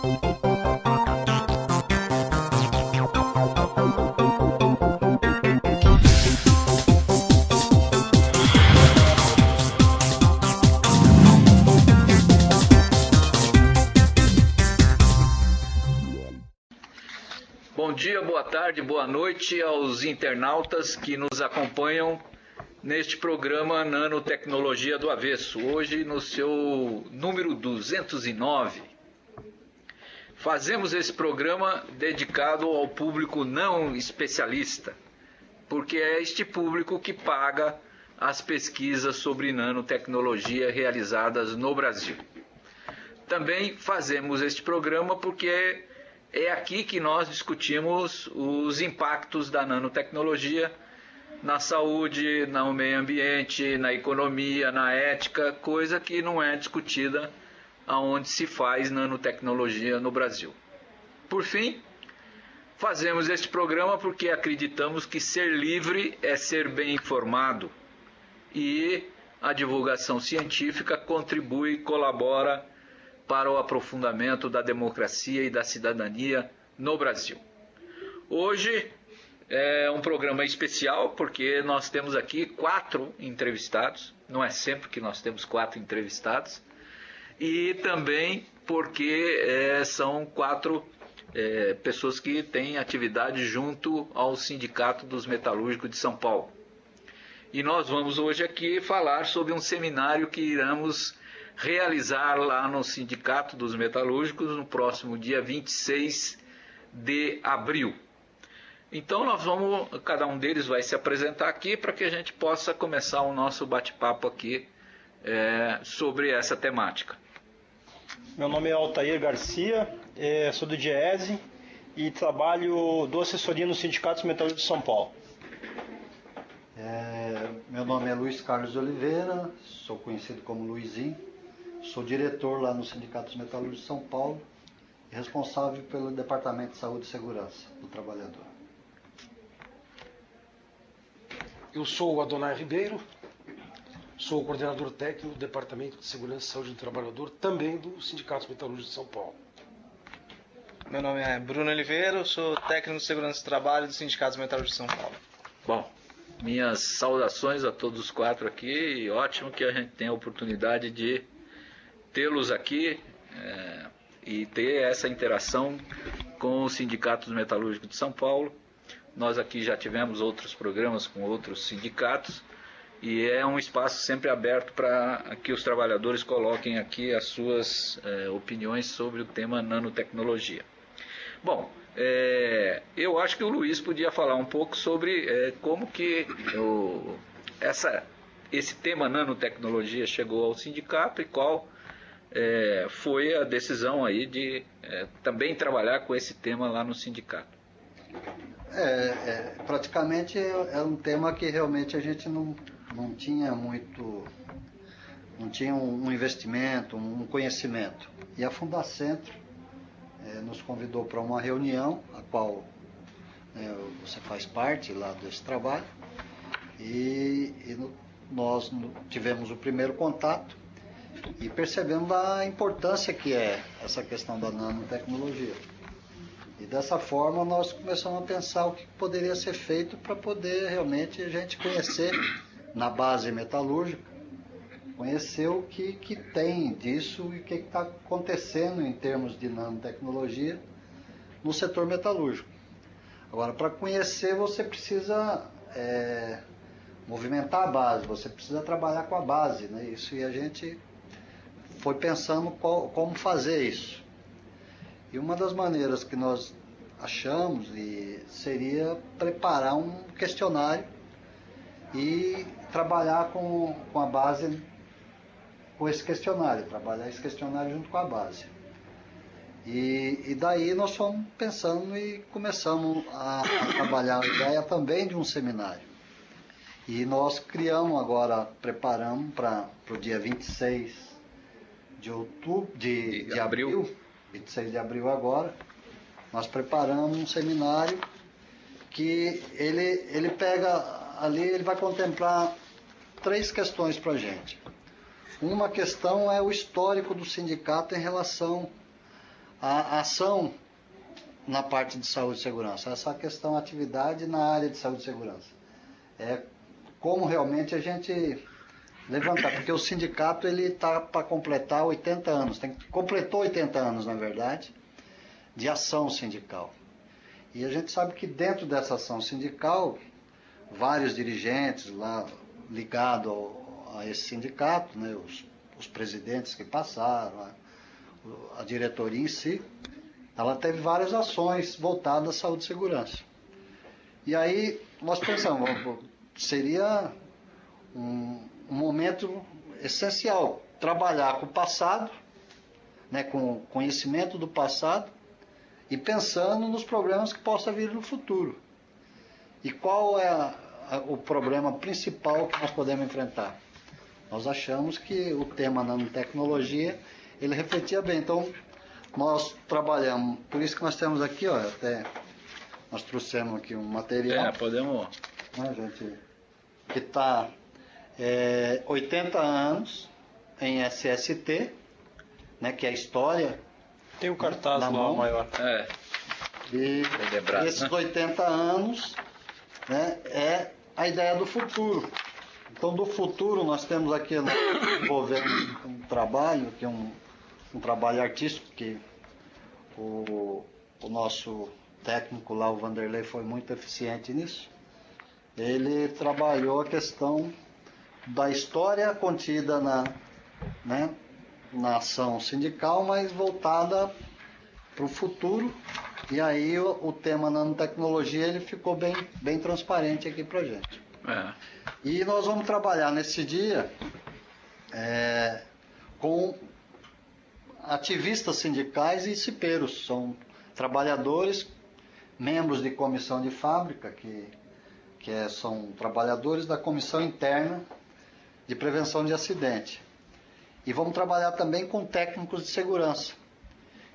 Bom dia, boa tarde, boa noite aos internautas que nos acompanham neste programa Nanotecnologia do Avesso, hoje no seu número 209. Fazemos esse programa dedicado ao público não especialista, porque é este público que paga as pesquisas sobre nanotecnologia realizadas no Brasil. Também fazemos este programa porque é aqui que nós discutimos os impactos da nanotecnologia na saúde, no meio ambiente, na economia, na ética, coisa que não é discutida aonde se faz nanotecnologia no Brasil. Por fim, fazemos este programa porque acreditamos que ser livre é ser bem informado e a divulgação científica contribui e colabora para o aprofundamento da democracia e da cidadania no Brasil. Hoje é um programa especial porque nós temos aqui 4 entrevistados, não é sempre que nós temos 4 entrevistados, e também porque são 4 pessoas que têm atividade junto ao Sindicato dos Metalúrgicos de São Paulo. E nós vamos hoje aqui falar sobre um seminário que iremos realizar lá no Sindicato dos Metalúrgicos no próximo dia 26 de abril. Então cada um deles vai se apresentar aqui para que a gente possa começar o nosso bate-papo aqui sobre essa temática. Meu nome é Altair Garcia, sou do DIEESE e trabalho do assessoria no Sindicato dos Metalúrgicos de São Paulo. Meu nome é Luiz Carlos Oliveira, sou conhecido como Luizinho. Sou diretor lá no Sindicato dos Metalúrgicos de São Paulo e responsável pelo Departamento de Saúde e Segurança do Trabalhador. Eu sou o Adonai Ribeiro, sou o coordenador técnico do Departamento de Segurança e Saúde do Trabalhador, também do Sindicato dos Metalúrgicos de São Paulo. Meu nome é Bruno Oliveira, eu sou técnico de Segurança do Trabalho do Sindicato dos Metalúrgicos de São Paulo. Bom, minhas saudações a todos os 4 aqui e ótimo que a gente tenha a oportunidade de tê-los aqui e ter essa interação com o Sindicato dos Metalúrgicos de São Paulo. Nós aqui já tivemos outros programas com outros sindicatos e é um espaço sempre aberto para que os trabalhadores coloquem aqui as suas opiniões sobre o tema nanotecnologia. Bom, eu acho que o Luiz podia falar um pouco sobre como que esse tema nanotecnologia chegou ao sindicato e qual foi a decisão aí de também trabalhar com esse tema lá no sindicato. Praticamente é um tema que realmente a gente não tinha muito, não tinha um investimento, um conhecimento. E a Fundacentro nos convidou para uma reunião, a qual você faz parte lá desse trabalho, nós tivemos o primeiro contato e percebemos a importância que é essa questão da nanotecnologia. E dessa forma nós começamos a pensar o que poderia ser feito para poder realmente a gente conhecer na base metalúrgica, conhecer o que tem disso e o que está acontecendo em termos de nanotecnologia no setor metalúrgico. Agora, para conhecer você precisa movimentar a base, você precisa trabalhar com a base, né? Isso, e a gente foi pensando como fazer isso. E uma das maneiras que nós achamos seria preparar um questionário e trabalhar com a base, com esse questionário, trabalhar esse questionário junto com a base. E daí nós fomos pensando e começamos a trabalhar a ideia também de um seminário. E nós criamos agora, preparamos para o dia 26 de abril, 26 de abril agora, nós preparamos um seminário que ele pega ali, ele vai contemplar 3 questões para a gente. Uma questão é o histórico do sindicato em relação a ação na parte de saúde e segurança, essa questão atividade na área de saúde e segurança. É como realmente a gente levantar, porque o sindicato ele está para completar 80 anos, completou 80 anos, na verdade, de ação sindical. E a gente sabe que dentro dessa ação sindical, vários dirigentes lá ligados a esse sindicato, né, os presidentes que passaram, a diretoria em si, ela teve várias ações voltadas à saúde e segurança. E aí nós pensamos, seria um momento essencial trabalhar com o passado, né, com o conhecimento do passado e pensando nos problemas que possa vir no futuro. E qual é o problema principal que nós podemos enfrentar? Nós achamos que o tema nanotecnologia, ele refletia bem. Então, nós trabalhamos, por isso que nós temos aqui, ó, até nós trouxemos aqui um material. Podemos. Né, gente, que está 80 anos em SST, né, que é a história. Tem um cartaz lá mão. maior. E lembrado, esses né? 80 anos, né, é a ideia do futuro. Então, do futuro, nós temos aqui envolvendo um trabalho, que é um trabalho artístico, que o nosso técnico lá, o Vanderlei, foi muito eficiente nisso. Ele trabalhou a questão da história contida na ação sindical, mas voltada para o futuro. E aí o tema nanotecnologia ele ficou bem transparente aqui para a gente. E nós vamos trabalhar nesse dia com ativistas sindicais e cipeiros. São trabalhadores, membros de comissão de fábrica, são trabalhadores da comissão interna de prevenção de acidente. E vamos trabalhar também com técnicos de segurança.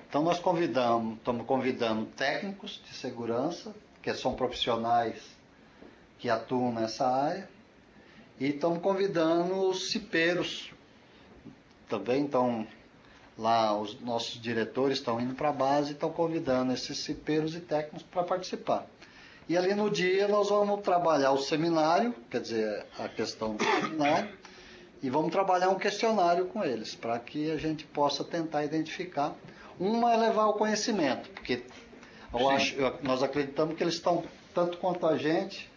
Então nós estamos convidando técnicos de segurança, que são profissionais que atuam nessa área, e estamos convidando os cipeiros também. Então lá os nossos diretores estão indo para a base e estão convidando esses cipeiros e técnicos para participar. E ali no dia nós vamos trabalhar o seminário, quer dizer, a questão do seminário, e vamos trabalhar um questionário com eles, para que a gente possa tentar identificar. Uma é levar o conhecimento, porque nós acreditamos que eles estão, tanto quanto a gente,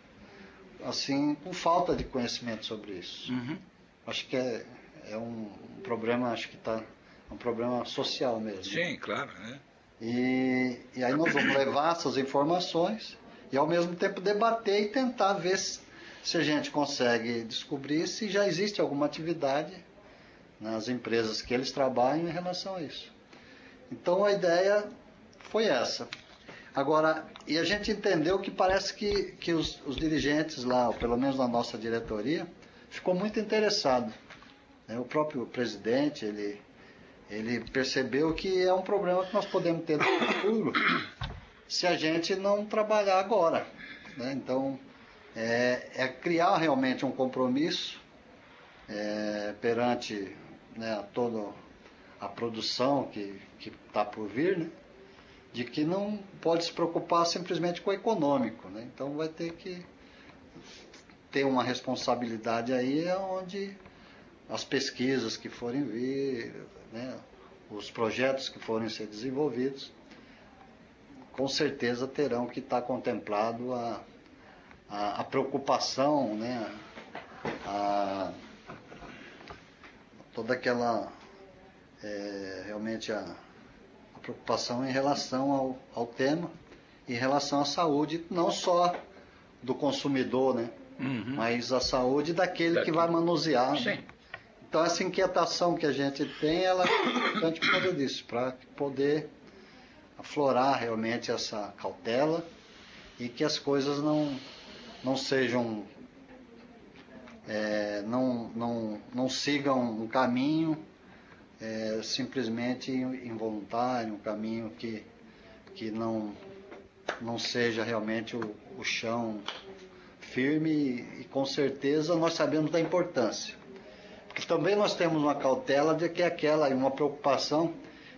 assim, com falta de conhecimento sobre isso. Acho que é um problema, acho que é um problema social mesmo. Sim, claro. Né? E aí nós vamos levar essas informações e ao mesmo tempo debater e tentar ver se a gente consegue descobrir se já existe alguma atividade nas empresas que eles trabalham em relação a isso. Então a ideia foi essa. Agora, e a gente entendeu que parece que os dirigentes lá, ou pelo menos na nossa diretoria, ficou muito interessado. O próprio presidente, ele percebeu que é um problema que nós podemos ter no futuro se a gente não trabalhar agora. Né? Então, é criar realmente um compromisso perante, né, toda a produção que está por vir, né, de que não pode se preocupar simplesmente com o econômico. Né? Então, vai ter que ter uma responsabilidade aí onde as pesquisas que forem vir, né, os projetos que forem ser desenvolvidos, com certeza terão que estar contemplado a preocupação, né, toda aquela, realmente a preocupação em relação ao tema, em relação à saúde, não só do consumidor, né, mas a saúde daquele que vai manusear. Né? Então essa inquietação que a gente tem, ela é importante por causa disso, para poder aflorar realmente essa cautela e que as coisas não sejam, não sigam um caminho simplesmente involuntário, um caminho que não seja realmente o chão firme, e com certeza nós sabemos da importância. Porque também nós temos uma cautela de que uma preocupação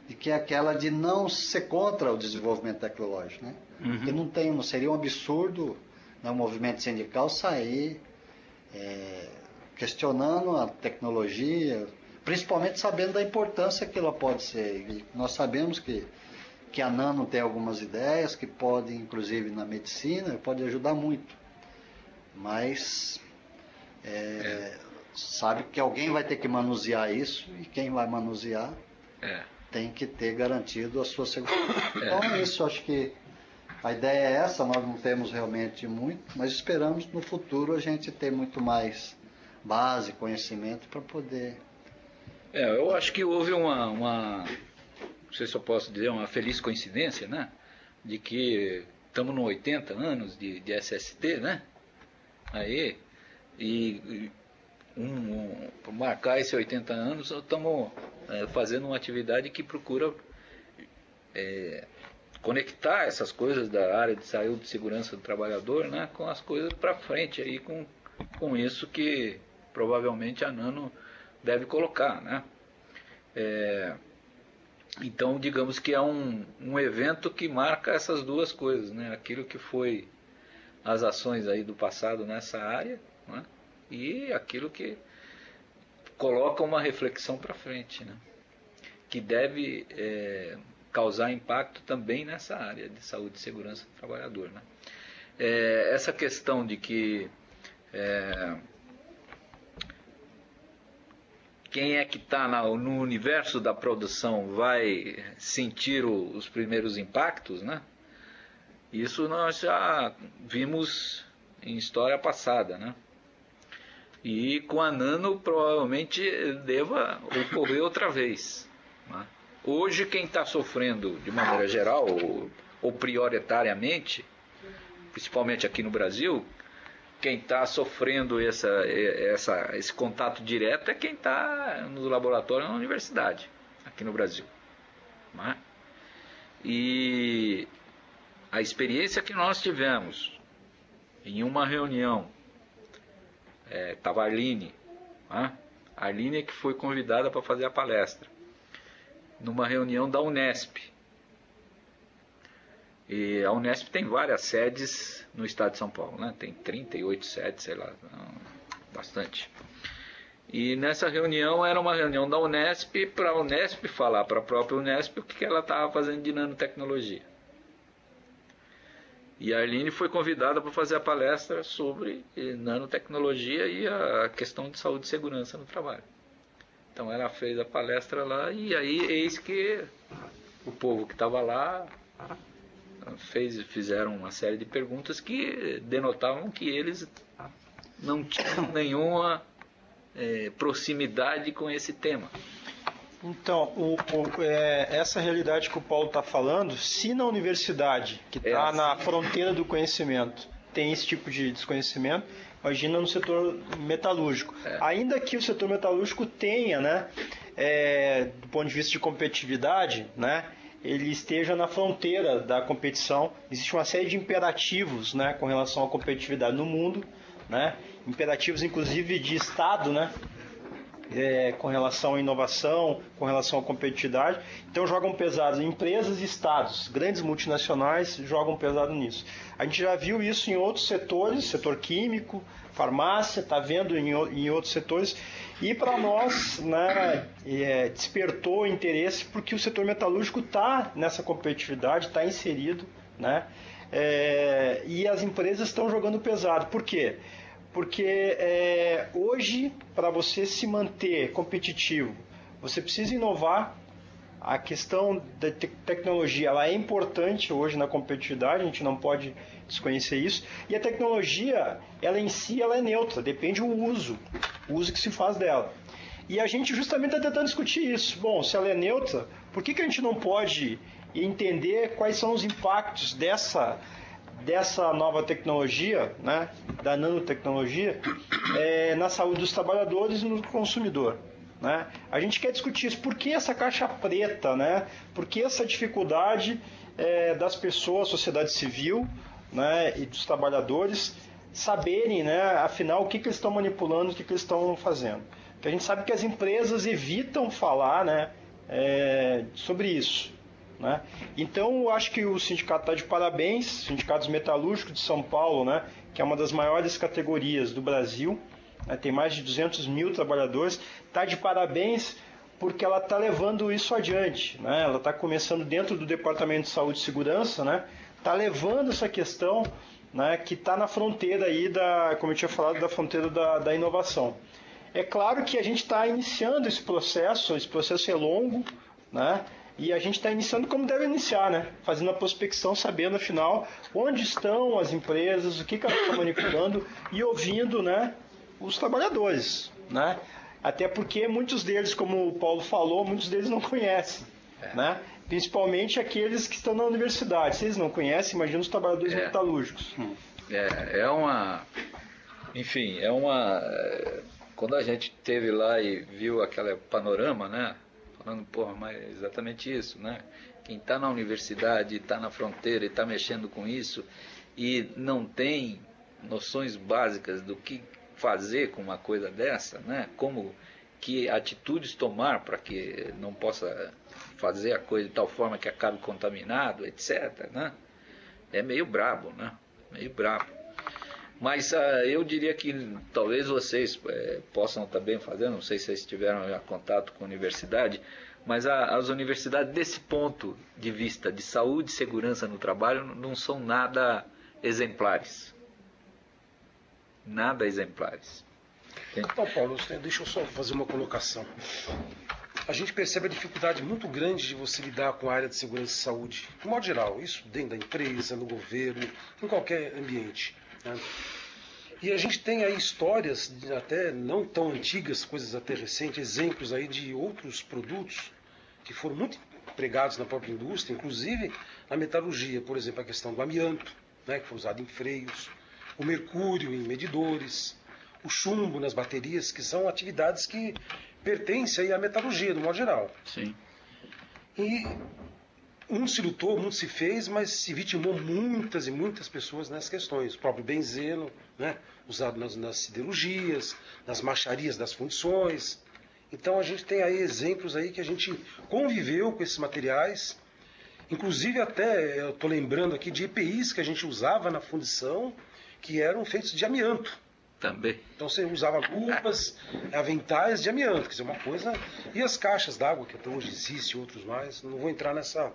e que é aquela de não ser contra o desenvolvimento tecnológico, né? Porque não seria um absurdo, né, o movimento sindical sair questionando a tecnologia, principalmente sabendo da importância que ela pode ser. E nós sabemos que a nano tem algumas ideias que podem, inclusive na medicina, pode ajudar muito. Mas sabe que alguém vai ter que manusear isso, e quem vai manusear tem que ter garantido a sua segurança. Então é isso, acho que a ideia é essa, nós não temos realmente muito, mas esperamos no futuro a gente ter muito mais base, conhecimento para poder... eu acho que houve não sei se eu posso dizer, uma feliz coincidência, né? De que estamos no 80 anos de SST, né? Aí, para marcar esses 80 anos, estamos fazendo uma atividade que procura conectar essas coisas da área de saúde e segurança do trabalhador, né, com as coisas para frente, aí, com isso que provavelmente a Nano deve colocar, né? Então, digamos que é um evento que marca essas duas coisas, né? Aquilo que foi as ações aí do passado nessa área, né? E aquilo que coloca uma reflexão para frente, né? Que deve causar impacto também nessa área de saúde e segurança do trabalhador, né? Essa questão de que quem é que está no universo da produção vai sentir os primeiros impactos, né? Isso nós já vimos em história passada, né? E com a Nano provavelmente deva ocorrer outra vez, né? Hoje quem está sofrendo de maneira geral ou prioritariamente, principalmente aqui no Brasil, quem está sofrendo esse contato direto é quem está no laboratório na universidade, aqui no Brasil, né? E a experiência que nós tivemos em uma reunião, estava a Arline, né? A Arline que foi convidada para fazer a palestra, numa reunião da Unesp. E a Unesp tem várias sedes no estado de São Paulo, né? Tem 38 sedes, sei lá, bastante. E nessa reunião era uma reunião da Unesp para a Unesp falar para a própria Unesp o que ela estava fazendo de nanotecnologia. E a Arline foi convidada para fazer a palestra sobre nanotecnologia e a questão de saúde e segurança no trabalho. Então ela fez a palestra lá e aí eis que o povo que estava lá fizeram uma série de perguntas que denotavam que eles não tinham nenhuma proximidade com esse tema. Então, essa realidade que o Paulo está falando, se na universidade, que está na fronteira do conhecimento, tem esse tipo de desconhecimento, imagina no setor metalúrgico. Ainda que o setor metalúrgico tenha, né, do ponto de vista de competitividade, né, ele esteja na fronteira da competição. Existe uma série de imperativos, né, com relação à competitividade no mundo, né, imperativos inclusive de Estado, né, com relação à inovação, com relação à competitividade. Então jogam pesado empresas e estados, grandes multinacionais jogam pesado nisso. A gente já viu isso em outros setores, setor químico, farmácia, está vendo em outros setores. E para nós, né, despertou interesse porque o setor metalúrgico está nessa competitividade, está inserido, né, e as empresas estão jogando pesado. Por quê? Porque hoje, para você se manter competitivo, você precisa inovar. A questão da tecnologia ela é importante hoje na competitividade, a gente não pode desconhecer isso. E a tecnologia, ela em si, ela é neutra, depende do uso que se faz dela. E a gente justamente está tentando discutir isso. Bom, se ela é neutra, por que a gente não pode entender quais são os impactos dessa nova tecnologia, né, da nanotecnologia, na saúde dos trabalhadores e no consumidor, né? A gente quer discutir isso. Por que essa caixa preta, né? Por que essa dificuldade das pessoas, sociedade civil, né, e dos trabalhadores saberem, né, afinal, o que eles estão manipulando, o que eles estão fazendo? Porque a gente sabe que as empresas evitam falar, né, sobre isso, né? Então, eu acho que o sindicato está de parabéns, Sindicatos Metalúrgicos de São Paulo, né, que é uma das maiores categorias do Brasil, né, tem mais de 200 mil trabalhadores, está de parabéns porque ela está levando isso adiante, né? Ela está começando dentro do Departamento de Saúde e Segurança, né? Está levando essa questão, né, que está na fronteira aí como eu tinha falado, da fronteira da inovação. É claro que a gente está iniciando esse processo é longo, né? E a gente está iniciando como deve iniciar, né? Fazendo a prospecção, sabendo afinal onde estão as empresas, o que elas estão manipulando e ouvindo, né, os trabalhadores, né? Até porque muitos deles, como o Paulo falou, muitos deles não conhecem, né? Principalmente aqueles que estão na universidade. Se eles não conhecem, imagina os trabalhadores metalúrgicos. Quando a gente esteve lá e viu aquele panorama, né? Falando, mas é exatamente isso, né? Quem está na universidade, está na fronteira e está mexendo com isso e não tem noções básicas do que fazer com uma coisa dessa, né? Como que atitudes tomar para que não possa fazer a coisa de tal forma que acabe contaminado, etc., né? É meio brabo, né? Meio brabo. Mas eu diria que talvez vocês possam também fazer, não sei se vocês tiveram já contato com a universidade, mas as universidades, desse ponto de vista de saúde e segurança no trabalho, não são nada exemplares. Nada exemplares. Então, Paulo, deixa eu só fazer uma colocação. A gente percebe a dificuldade muito grande de você lidar com a área de segurança e saúde, de modo geral, isso dentro da empresa, no governo, em qualquer ambiente, né? E a gente tem aí histórias, até não tão antigas, coisas até recentes, exemplos aí de outros produtos que foram muito empregados na própria indústria, inclusive na metalurgia, por exemplo, a questão do amianto, né, que foi usado em freios, o mercúrio em medidores, o chumbo nas baterias, que são atividades que pertencem aí à metalurgia, do modo geral. Sim. E muito se lutou, muito se fez, mas se vitimou muitas e muitas pessoas nessas questões. O próprio benzeno, né, usado nas siderurgias, nas macharias das fundições. Então a gente tem aí exemplos aí que a gente conviveu com esses materiais. Inclusive até, eu estou lembrando aqui de EPIs que a gente usava na fundição, que eram feitos de amianto. Também. Então você usava luvas, aventais de amianto, quer dizer, uma coisa. E as caixas d'água, que até hoje existe, outros mais. Não vou entrar nessa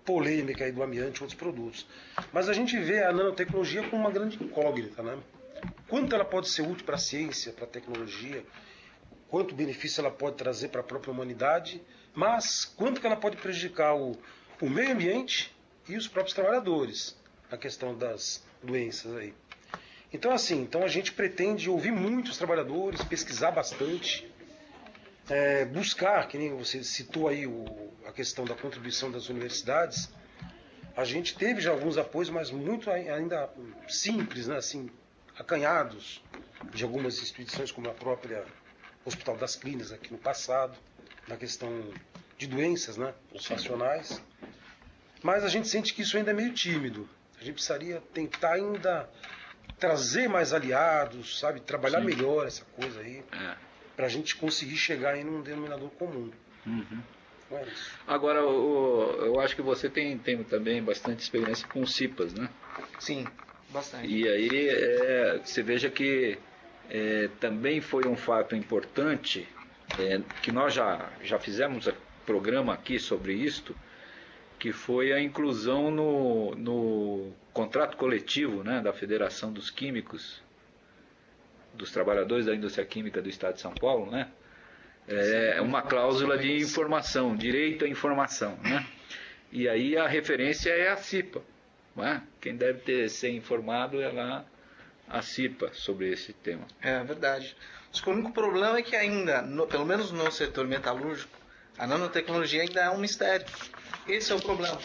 polêmica aí do amianto e outros produtos. Mas a gente vê a nanotecnologia como uma grande incógnita, né? Quanto ela pode ser útil para a ciência, para a tecnologia, quanto benefício ela pode trazer para a própria humanidade, mas quanto que ela pode prejudicar o meio ambiente e os próprios trabalhadores, na questão das doenças aí. Então a gente pretende ouvir muito os trabalhadores, pesquisar bastante, buscar, que nem você citou aí a questão da contribuição das universidades. A gente teve já alguns apoios, mas muito ainda simples, né, assim, acanhados, de algumas instituições como a própria Hospital das Clínicas aqui no passado, na questão de doenças, né, ocupacionais. Mas a gente sente que isso ainda é meio tímido. A gente precisaria tentar ainda trazer mais aliados, sabe, trabalhar melhor essa coisa aí, para a gente conseguir chegar aí num denominador comum. Uhum. Não é isso. Agora, eu acho que você tem também bastante experiência com CIPAs, né? Sim, bastante. E aí você veja que também foi um fato importante, que nós já fizemos programa aqui sobre isto, que foi a inclusão no contrato coletivo, né, da Federação dos Químicos, dos Trabalhadores da Indústria Química do Estado de São Paulo, né? Uma cláusula de informação, direito à informação, né? E aí a referência é a CIPA, né? Quem deve ser informado é lá a CIPA sobre esse tema. É verdade. O único problema é que ainda, pelo menos no setor metalúrgico, a nanotecnologia ainda é um mistério. Esse é o problema.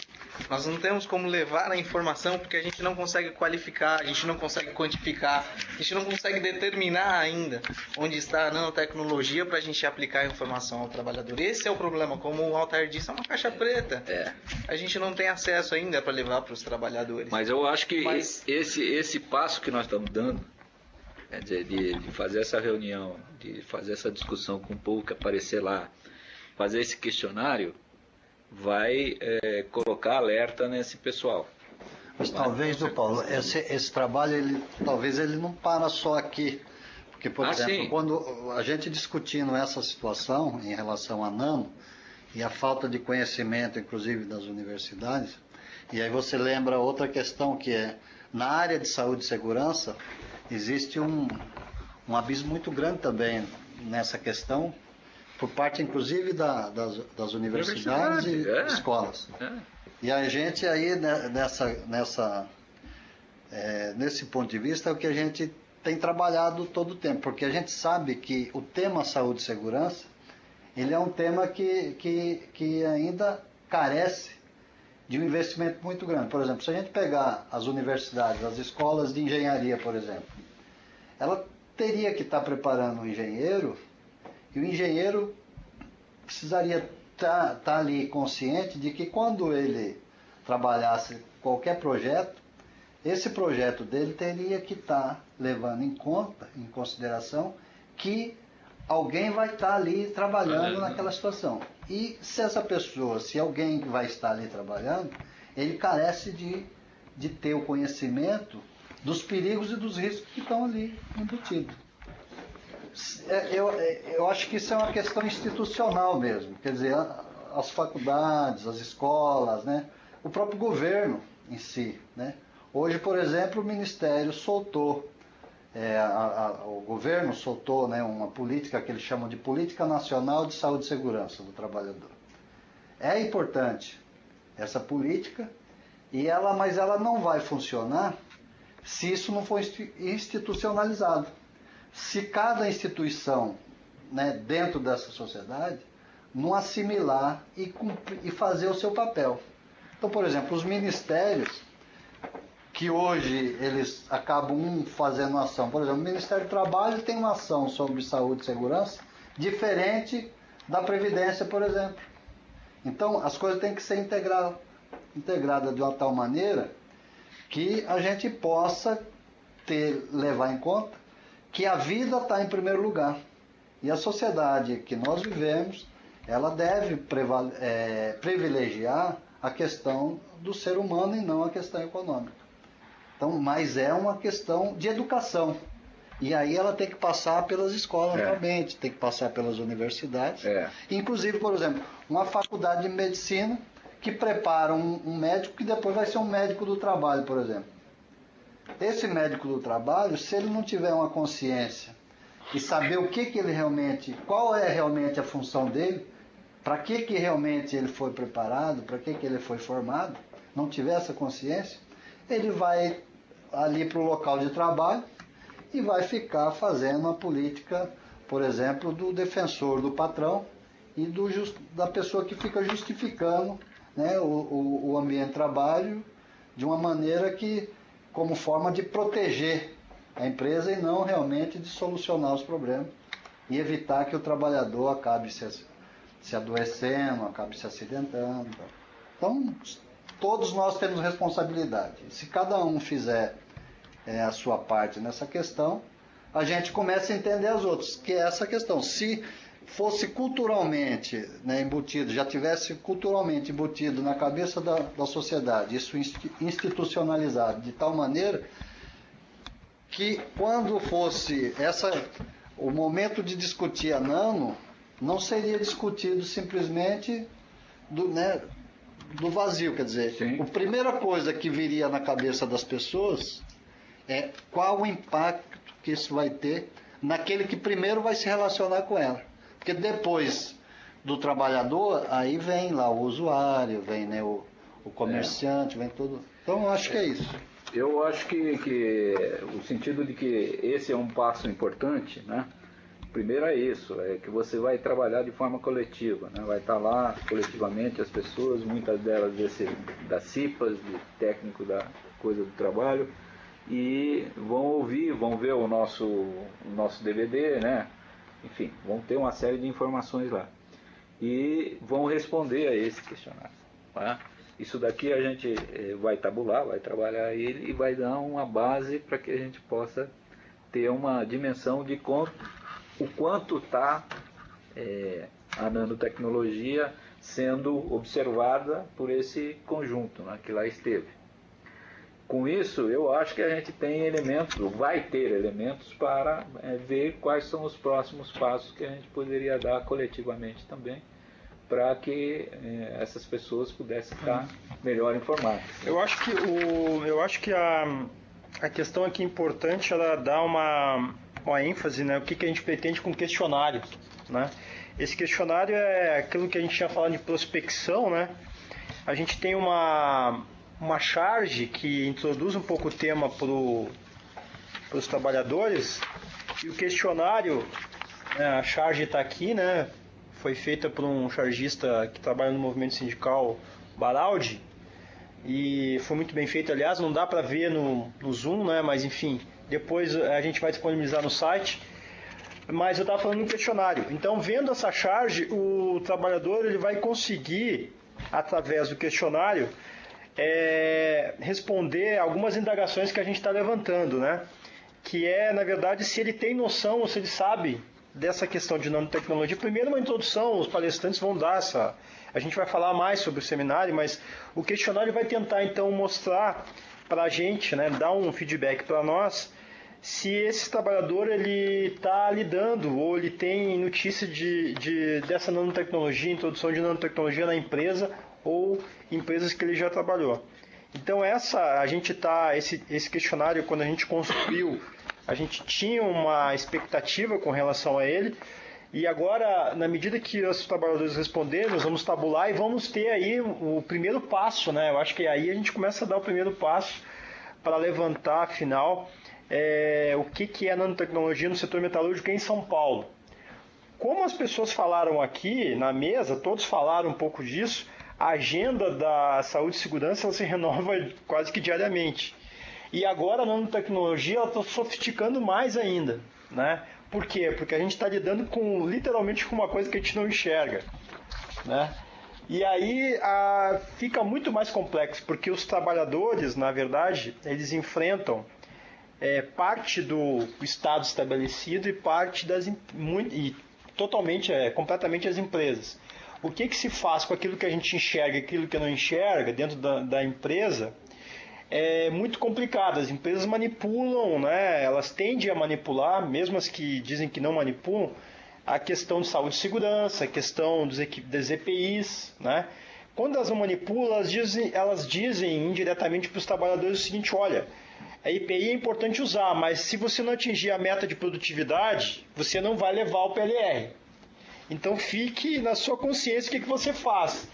Nós não temos como levar a informação porque a gente não consegue qualificar, a gente não consegue quantificar, a gente não consegue determinar ainda onde está a nanotecnologia para a gente aplicar a informação ao trabalhador. Esse é o problema. Como o Altair disse, é uma caixa preta. A gente não tem acesso ainda para levar para os trabalhadores. Mas eu acho que esse passo que nós estamos dando, de fazer essa reunião, de fazer essa discussão com o povo que aparecer lá, fazer esse questionário vai colocar alerta nesse pessoal. Mas talvez, Paulo, esse trabalho, talvez ele não para só aqui. Porque, por exemplo, sim. quando a gente discutindo essa situação em relação à nano e a falta de conhecimento, inclusive das universidades, e aí você lembra outra questão que é, na área de saúde e segurança, existe um abismo muito grande também nessa questão, por parte inclusive das universidades e escolas. E a gente aí nesse ponto de vista é o que a gente tem trabalhado todo o tempo, porque a gente sabe que o tema saúde e segurança, ele é um tema que ainda carece de um investimento muito grande. Por exemplo, se a gente pegar as universidades, as escolas de engenharia, por exemplo, ela teria que estar preparando um engenheiro, e o engenheiro precisaria estar ali consciente de que quando ele trabalhasse qualquer projeto, esse projeto dele teria que estar levando em consideração que alguém vai estar ali trabalhando naquela situação. E se alguém vai estar ali trabalhando, ele carece de ter o conhecimento dos perigos e dos riscos que estão ali embutidos. Eu acho que isso é uma questão institucional mesmo, quer dizer, as faculdades, as escolas, né? O próprio governo em si, né? Hoje, por exemplo, o Ministério soltou, o governo soltou, né, uma política que eles chamam de Política Nacional de Saúde e Segurança do Trabalhador. É importante essa política, mas ela não vai funcionar se isso não for institucionalizado. Se cada instituição, né, dentro dessa sociedade não assimilar e fazer o seu papel. Então, por exemplo, os ministérios que hoje eles acabam fazendo uma ação. Por exemplo, o Ministério do Trabalho tem uma ação sobre saúde e segurança diferente da Previdência, por exemplo. Então, as coisas têm que ser integradas de uma tal maneira que a gente possa levar em conta que a vida está em primeiro lugar. E a sociedade que nós vivemos, ela deve privilegiar a questão do ser humano e não a questão econômica. Então, mas é uma questão de educação. E aí ela tem que passar pelas escolas realmente, tem que passar pelas universidades. Inclusive, por exemplo, uma faculdade de medicina que prepara um médico que depois vai ser um médico do trabalho, por exemplo. Esse médico do trabalho, se ele não tiver uma consciência e saber qual é realmente a função dele, para que realmente ele foi preparado, para que ele foi formado, não tiver essa consciência, ele vai ali para o local de trabalho e vai ficar fazendo a política, por exemplo, do defensor do patrão e da pessoa que fica justificando, né, o ambiente de trabalho de uma maneira como forma de proteger a empresa e não realmente de solucionar os problemas e evitar que o trabalhador acabe se adoecendo, acabe se acidentando. Então, todos nós temos responsabilidade. Se cada um fizer a sua parte nessa questão, a gente começa a entender as outras, que é essa questão. Se fosse culturalmente, né, embutido, já tivesse culturalmente embutido na cabeça da sociedade, isso institucionalizado de tal maneira que quando fosse o momento de discutir a nano, não seria discutido simplesmente do vazio, quer dizer, a primeira coisa que viria na cabeça das pessoas é qual o impacto que isso vai ter naquele que primeiro vai se relacionar com ela. Porque depois do trabalhador, aí vem lá o usuário, vem, né, o comerciante, vem tudo. Então, eu acho que é isso. Eu acho que o sentido de que esse é um passo importante, né? Primeiro é isso, é que você vai trabalhar de forma coletiva, né? Vai estar lá coletivamente as pessoas, muitas delas das CIPAs, de técnico da coisa do trabalho, e vão ouvir, vão ver o nosso DVD, né? Enfim, vão ter uma série de informações lá. E vão responder a esse questionário. Tá? Isso daqui a gente vai tabular, vai trabalhar ele e vai dar uma base para que a gente possa ter uma dimensão de o quanto está a nanotecnologia sendo observada por esse conjunto, né, que lá esteve. Com isso, eu acho que a gente tem elementos, vai ter elementos para ver quais são os próximos passos que a gente poderia dar coletivamente também, para que essas pessoas pudessem estar melhor informadas. Eu acho que a questão aqui importante, ela dá uma ênfase, né? O que a gente pretende com o questionário, né? Esse questionário é aquilo que a gente tinha falado de prospecção, né? A gente tem uma charge que introduz um pouco o tema para os trabalhadores, e o questionário, né, a charge está aqui, né? Foi feita por um chargista que trabalha no movimento sindical, Baraldi, e foi muito bem feito, aliás, não dá para ver no Zoom, né? Mas enfim, depois a gente vai disponibilizar no site. Mas eu estava falando do questionário. Então, vendo essa charge, o trabalhador ele vai conseguir, através do questionário, responder algumas indagações que a gente está levantando, né? Que é, na verdade, se ele tem noção ou se ele sabe dessa questão de nanotecnologia. Primeiro, uma introdução, os palestrantes vão dar essa... A gente vai falar mais sobre o seminário, mas o questionário vai tentar, então, mostrar para a gente, né, dar um feedback para nós, se esse trabalhador ele está lidando ou ele tem notícia dessa nanotecnologia, introdução de nanotecnologia na empresa ou empresas que ele já trabalhou. Então esse questionário, quando a gente construiu, a gente tinha uma expectativa com relação a ele, e agora, na medida que os trabalhadores responderem, nós vamos tabular e vamos ter aí o primeiro passo, né? Eu acho que aí a gente começa a dar o primeiro passo para levantar, afinal, o que é nanotecnologia no setor metalúrgico em São Paulo. Como as pessoas falaram aqui na mesa, todos falaram um pouco disso, a agenda da saúde e segurança ela se renova quase que diariamente. E agora a nanotecnologia está sofisticando mais ainda, né? Por quê? Porque a gente está lidando literalmente com uma coisa que a gente não enxerga, né? E aí fica muito mais complexo, porque os trabalhadores, na verdade, eles enfrentam parte do Estado estabelecido e parte completamente as empresas. O que se faz com aquilo que a gente enxerga e aquilo que não enxerga dentro da empresa é muito complicado. As empresas manipulam, né? Elas tendem a manipular, mesmo as que dizem que não manipulam, a questão de saúde e segurança, a questão das EPIs, né? Quando elas não manipulam, elas dizem indiretamente para os trabalhadores o seguinte: olha, a EPI é importante usar, mas se você não atingir a meta de produtividade, você não vai levar o PLR. Então fique na sua consciência o que você faz.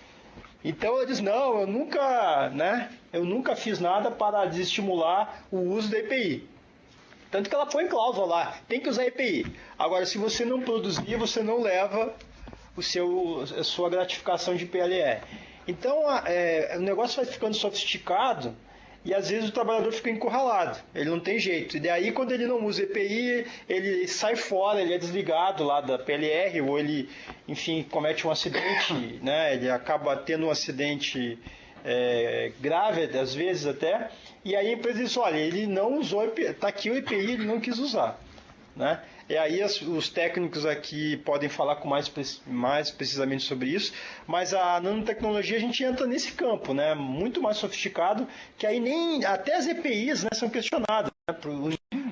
Então ela diz: não, eu nunca fiz nada para desestimular o uso da EPI. Tanto que ela põe cláusula lá, tem que usar EPI. Agora, se você não produzir, você não leva a sua gratificação de PLR. Então o negócio vai ficando sofisticado e às vezes o trabalhador fica encurralado, ele não tem jeito. E daí, quando ele não usa EPI, ele sai fora, ele é desligado lá da PLR, ou ele, enfim, comete um acidente, né? Ele acaba tendo um acidente grave, às vezes até, e aí a empresa diz: olha, ele não usou EPI, está aqui o EPI, ele não quis usar, né? E aí os técnicos aqui podem falar com mais precisamente sobre isso, mas a nanotecnologia a gente entra nesse campo, né? Muito mais sofisticado, que aí até as EPIs, né, são questionadas, né?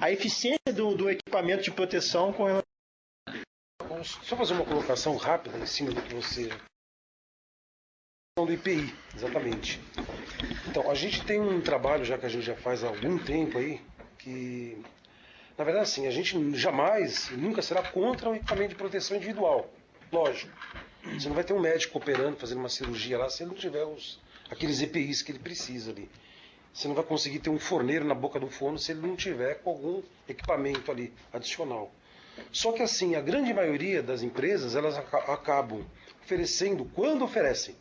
A eficiência do equipamento de proteção com relação... Só fazer uma colocação rápida em cima do que você... do IPI, exatamente. Então, a gente tem um trabalho, já que a gente já faz há algum tempo aí, que... Na verdade, assim, a gente jamais, nunca será contra um equipamento de proteção individual. Lógico. Você não vai ter um médico operando, fazendo uma cirurgia lá, se ele não tiver aqueles EPIs que ele precisa ali. Você não vai conseguir ter um forneiro na boca do forno se ele não tiver com algum equipamento ali adicional. Só que, assim, a grande maioria das empresas, elas acabam oferecendo quando oferecem.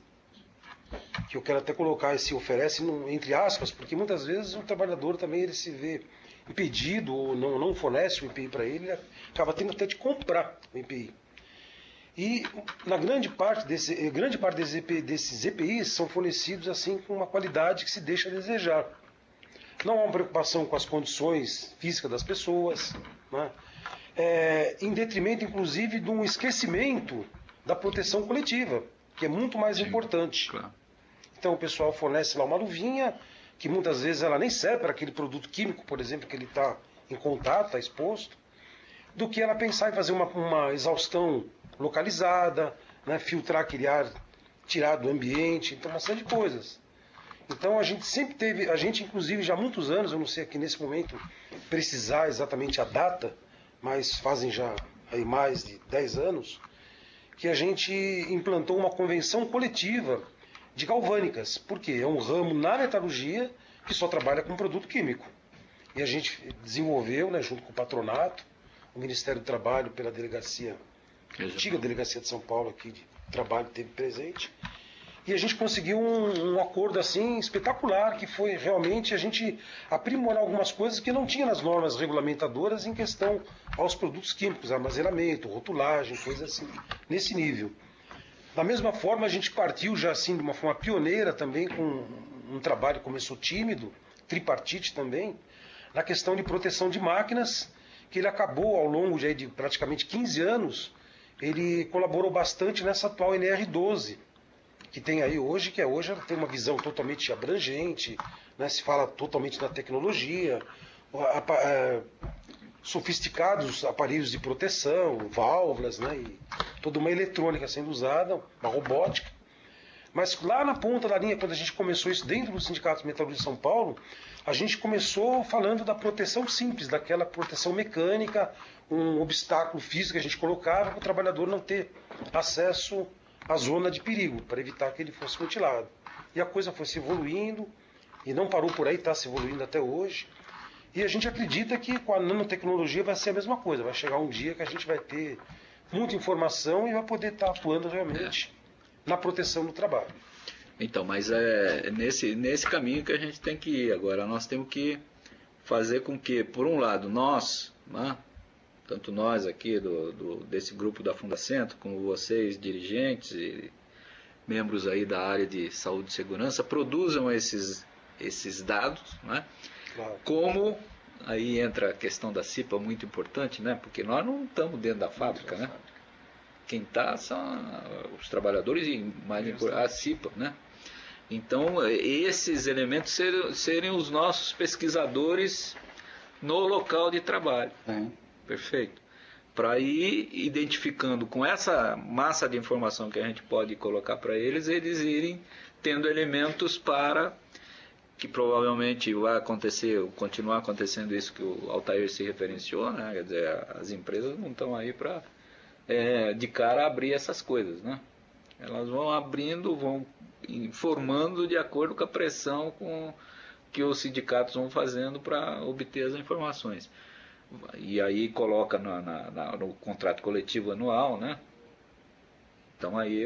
Que eu quero até colocar esse oferece entre aspas, porque muitas vezes o trabalhador também ele se vê impedido ou não fornece o EPI para ele acaba tendo até de comprar o EPI. E na grande parte desses EPIs são fornecidos assim com uma qualidade que se deixa a desejar. Não há uma preocupação com as condições físicas das pessoas, né? Em detrimento inclusive de um esquecimento da proteção coletiva, que é muito mais importante. Claro. Então o pessoal fornece lá uma luvinha, que muitas vezes ela nem serve para aquele produto químico, por exemplo, que ele está em contato, está exposto, do que ela pensar em fazer uma exaustão localizada, né, filtrar aquele ar tirado do ambiente, então uma série de coisas. Então a gente sempre teve, a gente inclusive já há muitos anos, eu não sei aqui nesse momento precisar exatamente a data, mas fazem já aí mais de 10 anos, que a gente implantou uma convenção coletiva de galvânicas, porque é um ramo na metalurgia que só trabalha com produto químico. E a gente desenvolveu, né, junto com o patronato, o Ministério do Trabalho, pela delegacia, antiga delegacia de São Paulo aqui de trabalho, teve presente. E a gente conseguiu um acordo assim espetacular, que foi realmente a gente aprimorar algumas coisas que não tinha nas normas regulamentadoras em questão aos produtos químicos, armazenamento, rotulagem, coisas assim, nesse nível. Da mesma forma, a gente partiu já assim de uma forma pioneira também, com um trabalho que começou tímido, tripartite também, na questão de proteção de máquinas, que ele acabou ao longo de praticamente 15 anos, ele colaborou bastante nessa atual NR12, que tem aí hoje, que hoje ela tem uma visão totalmente abrangente, né, se fala totalmente da tecnologia, sofisticados aparelhos de proteção, válvulas, né, e toda uma eletrônica sendo usada, uma robótica. Mas lá na ponta da linha, quando a gente começou isso dentro do Sindicato Metalúrgico de São Paulo, a gente começou falando da proteção simples, daquela proteção mecânica, um obstáculo físico que a gente colocava para o trabalhador não ter acesso à zona de perigo, para evitar que ele fosse mutilado. E a coisa foi se evoluindo, e não parou por aí, está se evoluindo até hoje. E a gente acredita que com a nanotecnologia vai ser a mesma coisa, vai chegar um dia que a gente vai ter muita informação e vai poder estar atuando realmente na proteção do trabalho. Então, mas é nesse caminho que a gente tem que ir. Agora, nós temos que fazer com que, por um lado, nós, né, tanto nós aqui desse grupo da Fundacentro, como vocês, dirigentes e membros aí da área de saúde e segurança, produzam esses dados, né? Claro. Como aí entra a questão da CIPA, muito importante, né? Porque nós não estamos dentro da fábrica, né? Quem está são os trabalhadores e mais importante a CIPA, né? Então esses elementos serem os nossos pesquisadores no local de trabalho. Perfeito. Para ir identificando com essa massa de informação que a gente pode colocar para eles irem tendo elementos para que provavelmente vai acontecer, continuar acontecendo isso que o Altair se referenciou, né? Quer dizer, as empresas não estão aí para de cara abrir essas coisas, né? Elas vão abrindo, vão informando de acordo com a pressão que os sindicatos vão fazendo para obter as informações. E aí coloca no contrato coletivo anual, né? Então aí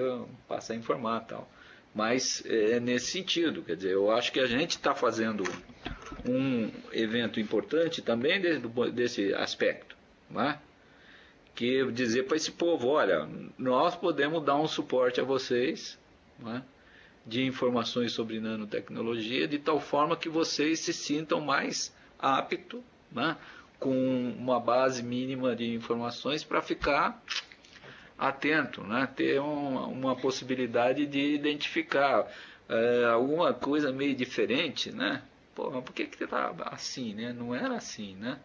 passa a informar tal. Mas é nesse sentido, quer dizer, eu acho que a gente está fazendo um evento importante também desse aspecto, né? Que dizer para esse povo, olha, nós podemos dar um suporte a vocês, né, de informações sobre nanotecnologia, de tal forma que vocês se sintam mais aptos, né, com uma base mínima de informações para ficar atento, né, ter uma possibilidade de identificar alguma coisa meio diferente, né? Pô, mas por que está assim, né? Não era assim, né?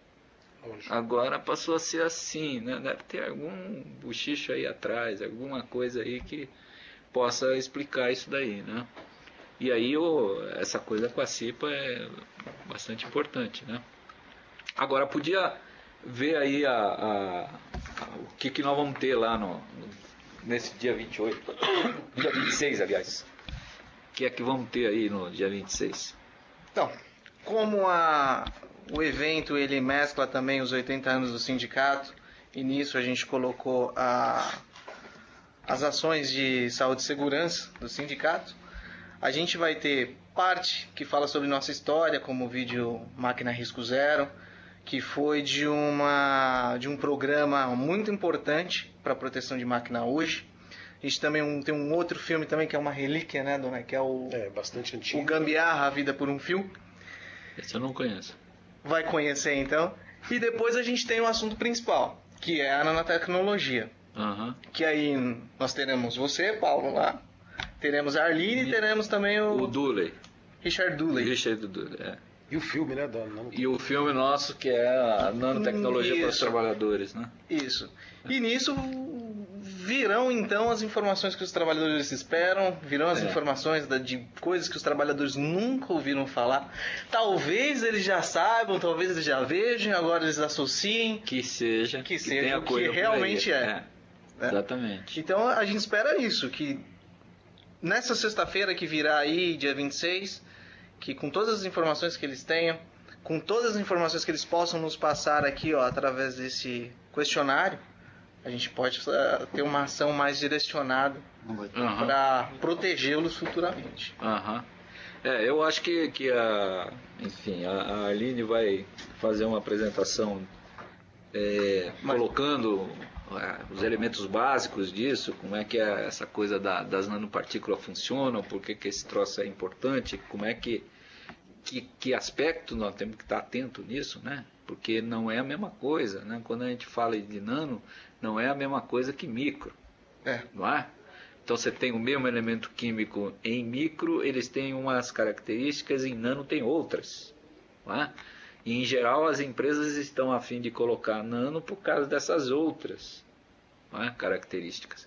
Agora passou a ser assim, né? Deve ter algum bochicho aí atrás, alguma coisa aí que possa explicar isso daí, né? E aí essa coisa com a CIPA é bastante importante, né? Agora podia ver aí o que nós vamos ter lá nesse dia 28, dia 26, aliás. O que é que vamos ter aí no dia 26? Então, como o evento ele mescla também os 80 anos do sindicato, e nisso a gente colocou as ações de saúde e segurança do sindicato, a gente vai ter parte que fala sobre nossa história, como o vídeo Máquina Risco Zero, que foi de um programa muito importante para a proteção de máquina hoje. A gente também tem um outro filme também que é uma relíquia, né, dona? Que é bastante antigo. O Gambiarra, A Vida por um Fio. Esse eu não conheço. Vai conhecer então. E depois a gente tem o assunto principal, que é a nanotecnologia. Aham. Que aí nós teremos você, Paulo, lá. Teremos a Arline e teremos também O o Dooley. Richard Dooley. Richard Dooley, é. E o filme, né? E o filme nosso, que é a nanotecnologia para os Isso. trabalhadores, né? Isso. E nisso virão então as informações que os trabalhadores esperam, virão as informações de coisas que os trabalhadores nunca ouviram falar. Talvez eles já saibam, talvez eles já vejam, agora eles associem. Que seja seja tenha o que coisa por aí. realmente é. Exatamente. Então a gente espera isso, que nessa sexta-feira que virá aí, dia 26, que com todas as informações que eles tenham, com todas as informações que eles possam nos passar aqui, ó, através desse questionário, a gente pode ter uma ação mais direcionada Aham. para protegê-los futuramente. Aham. Eu acho que enfim, a Arline vai fazer uma apresentação colocando os elementos básicos disso, como é que essa coisa das nanopartículas funciona, por que esse troço é importante, como é que aspecto nós temos que estar atento nisso, né? Porque não é a mesma coisa, né? Quando a gente fala de nano, não é a mesma coisa que micro, não é? Então você tem o mesmo elemento químico em micro, eles têm umas características, em nano tem outras, não é? E em geral as empresas estão a fim de colocar nano por causa dessas outras, não é? Características.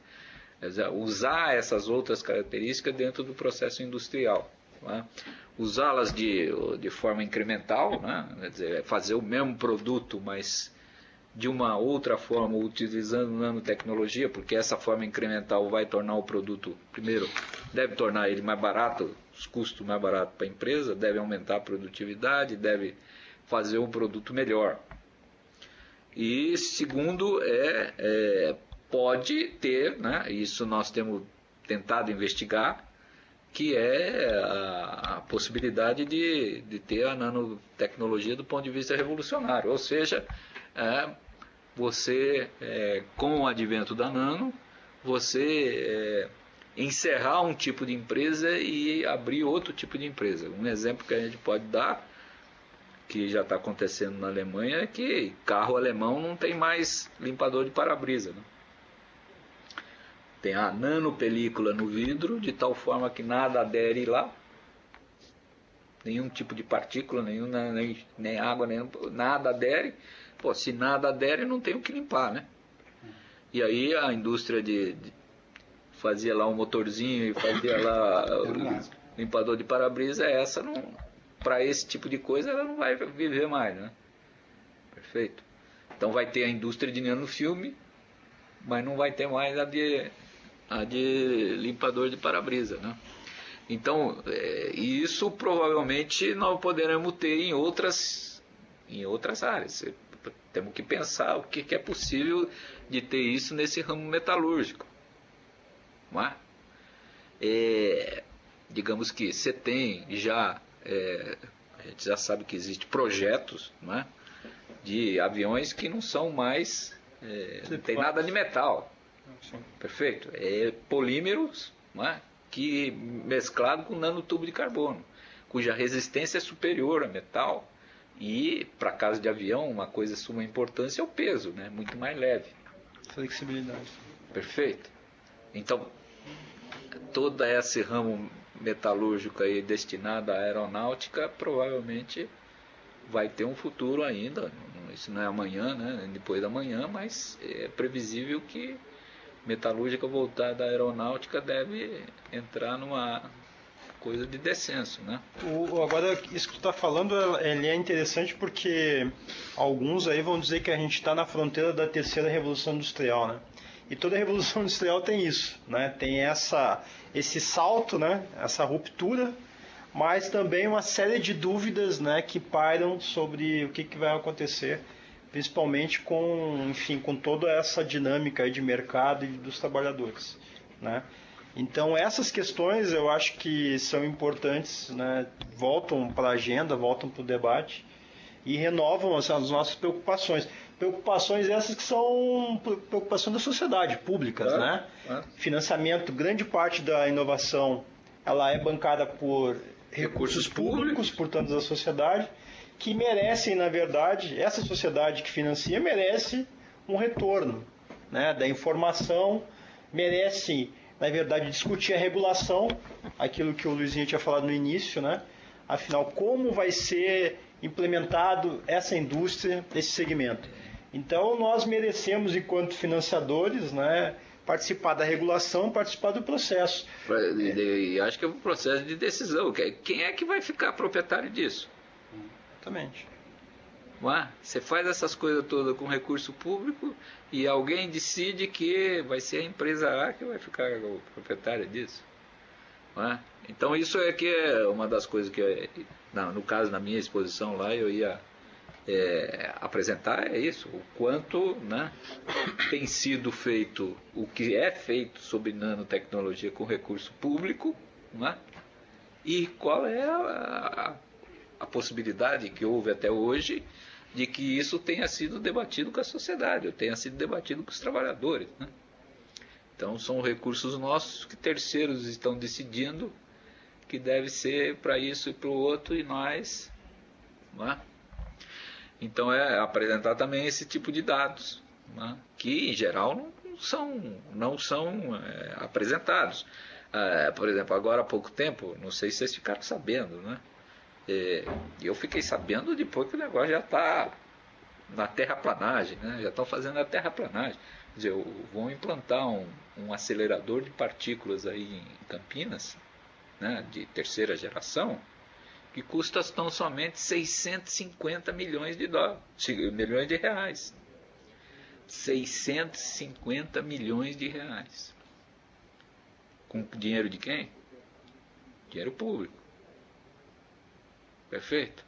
Quer dizer, usar essas outras características dentro do processo industrial, não é? Usá-las de forma incremental, né? Quer dizer, fazer o mesmo produto, mas de uma outra forma, utilizando nanotecnologia, porque essa forma incremental vai tornar o produto, primeiro, deve tornar ele mais barato, os custos mais baratos para a empresa, deve aumentar a produtividade, deve fazer um produto melhor. E segundo, pode ter, né? Isso nós temos tentado investigar, que é a possibilidade de ter a nanotecnologia do ponto de vista revolucionário. Ou seja, você, com o advento da nano, você encerrar um tipo de empresa e abrir outro tipo de empresa. Um exemplo que a gente pode dar, que já está acontecendo na Alemanha, é que carro alemão não tem mais limpador de para-brisa, né? Tem a nanopelícula no vidro, de tal forma que nada adere lá, nenhum tipo de partícula, nem água, nada adere. Pô, se nada adere, não tem o que limpar, né? E aí a indústria fazia lá um motorzinho e fazia lá o limpador de para-brisa, para esse tipo de coisa ela não vai viver mais, né? Perfeito. Então vai ter a indústria de nanofilme, mas não vai ter mais a de limpador de para-brisa, né? Então, isso provavelmente nós poderemos ter em outras áreas. Temos que pensar o que é possível de ter isso nesse ramo metalúrgico, não é? Digamos que você tem já, a gente já sabe que existem projetos, não é? De aviões que não são mais, não tem nada de metal. Perfeito. Polímeros, não é? Que mesclado com nanotubo de carbono, cuja resistência é superior a metal. E para caso de avião, uma coisa de suma importância é o peso, né? Muito mais leve. Flexibilidade. Perfeito. Então, todo esse ramo metalúrgico aí destinado à aeronáutica provavelmente vai ter um futuro ainda. Isso não é amanhã, né? Depois da manhã, mas é previsível que metalúrgica voltada à aeronáutica deve entrar numa coisa de descenso, né? Agora, isso que tu está falando, ele é interessante porque alguns aí vão dizer que a gente está na fronteira da terceira revolução industrial, né? E toda revolução industrial tem isso, né? Tem esse salto, né? Essa ruptura, mas também uma série de dúvidas, né? Que pairam sobre o que vai acontecer, principalmente com toda essa dinâmica aí de mercado e dos trabalhadores, né? Então essas questões eu acho que são importantes, né? Voltam para a agenda, voltam para o debate e renovam as nossas preocupações. Preocupações essas que são preocupações da sociedade, públicas, né? Financiamento, grande parte da inovação ela é bancada por recursos públicos, portanto da sociedade, que merecem, na verdade, essa sociedade que financia merece um retorno, né, da informação, merece, na verdade, discutir a regulação, aquilo que o Luizinho tinha falado no início, né? Afinal, como vai ser implementado essa indústria, esse segmento. Então, nós merecemos, enquanto financiadores, né, participar da regulação, participar do processo. E acho que é um processo de decisão. Quem é que vai ficar proprietário disso? Exatamente. Não é? Você faz essas coisas todas com recurso público e alguém decide que vai ser a empresa A que vai ficar o proprietário disso. Não é? Então isso é que é uma das coisas que, no caso, na minha exposição lá, eu ia apresentar, é isso, o quanto, né, tem sido feito, o que é feito sobre nanotecnologia com recurso público, não é? E qual é a possibilidade que houve até hoje de que isso tenha sido debatido com a sociedade, ou tenha sido debatido com os trabalhadores, né? Então são recursos nossos que terceiros estão decidindo que deve ser para isso e para o outro, e nós, não é? Então é apresentar também esse tipo de dados, né, que em geral não são apresentados. Por exemplo, agora há pouco tempo, não sei se vocês ficaram sabendo, né? Eu fiquei sabendo depois que o negócio já está na terraplanagem, né? Já estão fazendo a terraplanagem. Quer dizer, vão implantar um acelerador de partículas aí em Campinas, né, de terceira geração, que custa tão somente 650 milhões de reais. 650 milhões de reais. Com dinheiro de quem? Dinheiro público. Perfeito?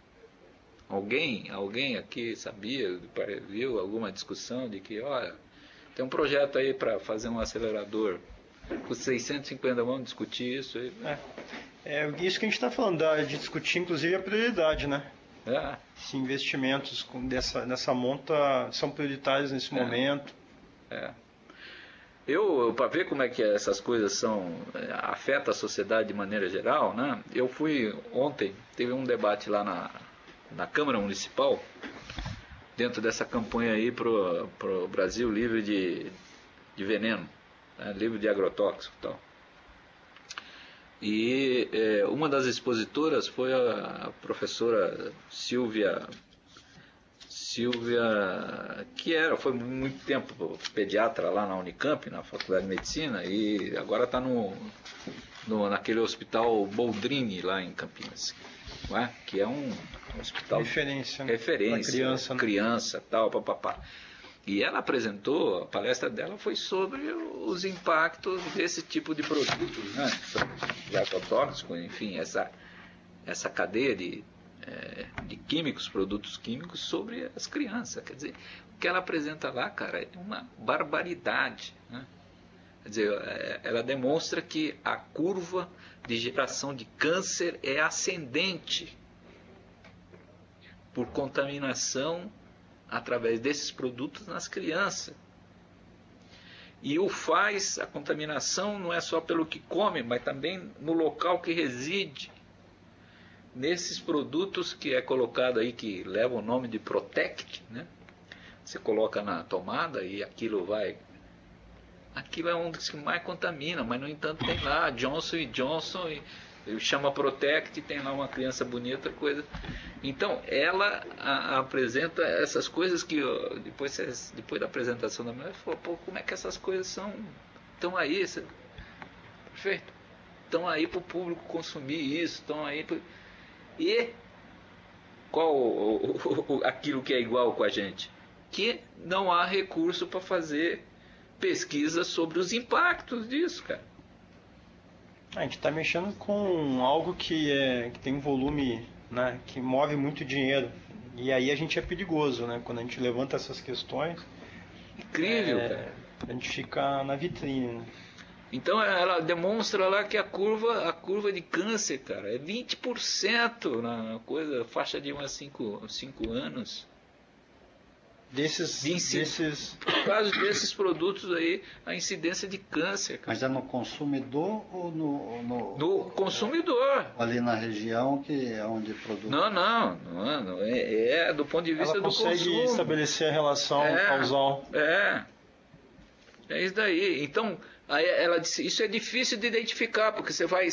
Alguém aqui sabia, viu alguma discussão de que, olha, tem um projeto aí para fazer um acelerador com 650, vamos discutir isso aí. É isso que a gente está falando, de discutir inclusive a prioridade, né? Se investimentos nessa monta são prioritários nesse momento. Eu, para ver como é que essas coisas afetam a sociedade de maneira geral, né? Eu fui ontem, teve um debate lá na Câmara Municipal, dentro dessa campanha aí pro Brasil livre de veneno, né? Livre de agrotóxico e tal. E uma das expositoras foi a professora Silvia, que foi muito tempo pediatra lá na Unicamp, na Faculdade de Medicina, e agora está naquele hospital Boldrini lá em Campinas, não é? Que é um hospital referência criança, tal, papapá. E ela apresentou, a palestra dela foi sobre os impactos desse tipo de produtos, né? De agrotóxicos, enfim, essa cadeia de químicos, produtos químicos sobre as crianças. Quer dizer, o que ela apresenta lá, cara, é uma barbaridade, né? Quer dizer, ela demonstra que a curva de geração de câncer é ascendente por contaminação através desses produtos nas crianças. E a contaminação não é só pelo que come, mas também no local que reside. Nesses produtos que é colocado aí, que leva o nome de Protect, né? Você coloca na tomada e aquilo é um dos que mais contamina, mas no entanto tem lá Johnson & Johnson, e chama Protect, tem lá uma criança bonita, coisa. Então ela apresenta essas coisas que depois da apresentação da mulher, falou, pô, como é que essas coisas estão aí? Perfeito? Estão aí para o público consumir isso, estão aí E qual aquilo que é igual com a gente? Que não há recurso para fazer pesquisa sobre os impactos disso, cara. A gente está mexendo com algo que tem um volume, né, que move muito dinheiro. E aí a gente é perigoso, né? Quando a gente levanta essas questões, incrível, cara. A gente fica na vitrine, né? Então ela demonstra lá que a curva de câncer, cara, é 20% na faixa de 1 a 5 anos. Por causa desses produtos aí, a incidência de câncer, cara. Mas é no consumidor ou no consumidor? Ali na região que é onde produz? Não. É do ponto de vista do consumo. Ela consegue estabelecer a relação causal. É isso daí. Então, aí ela disse, isso é difícil de identificar, porque você vai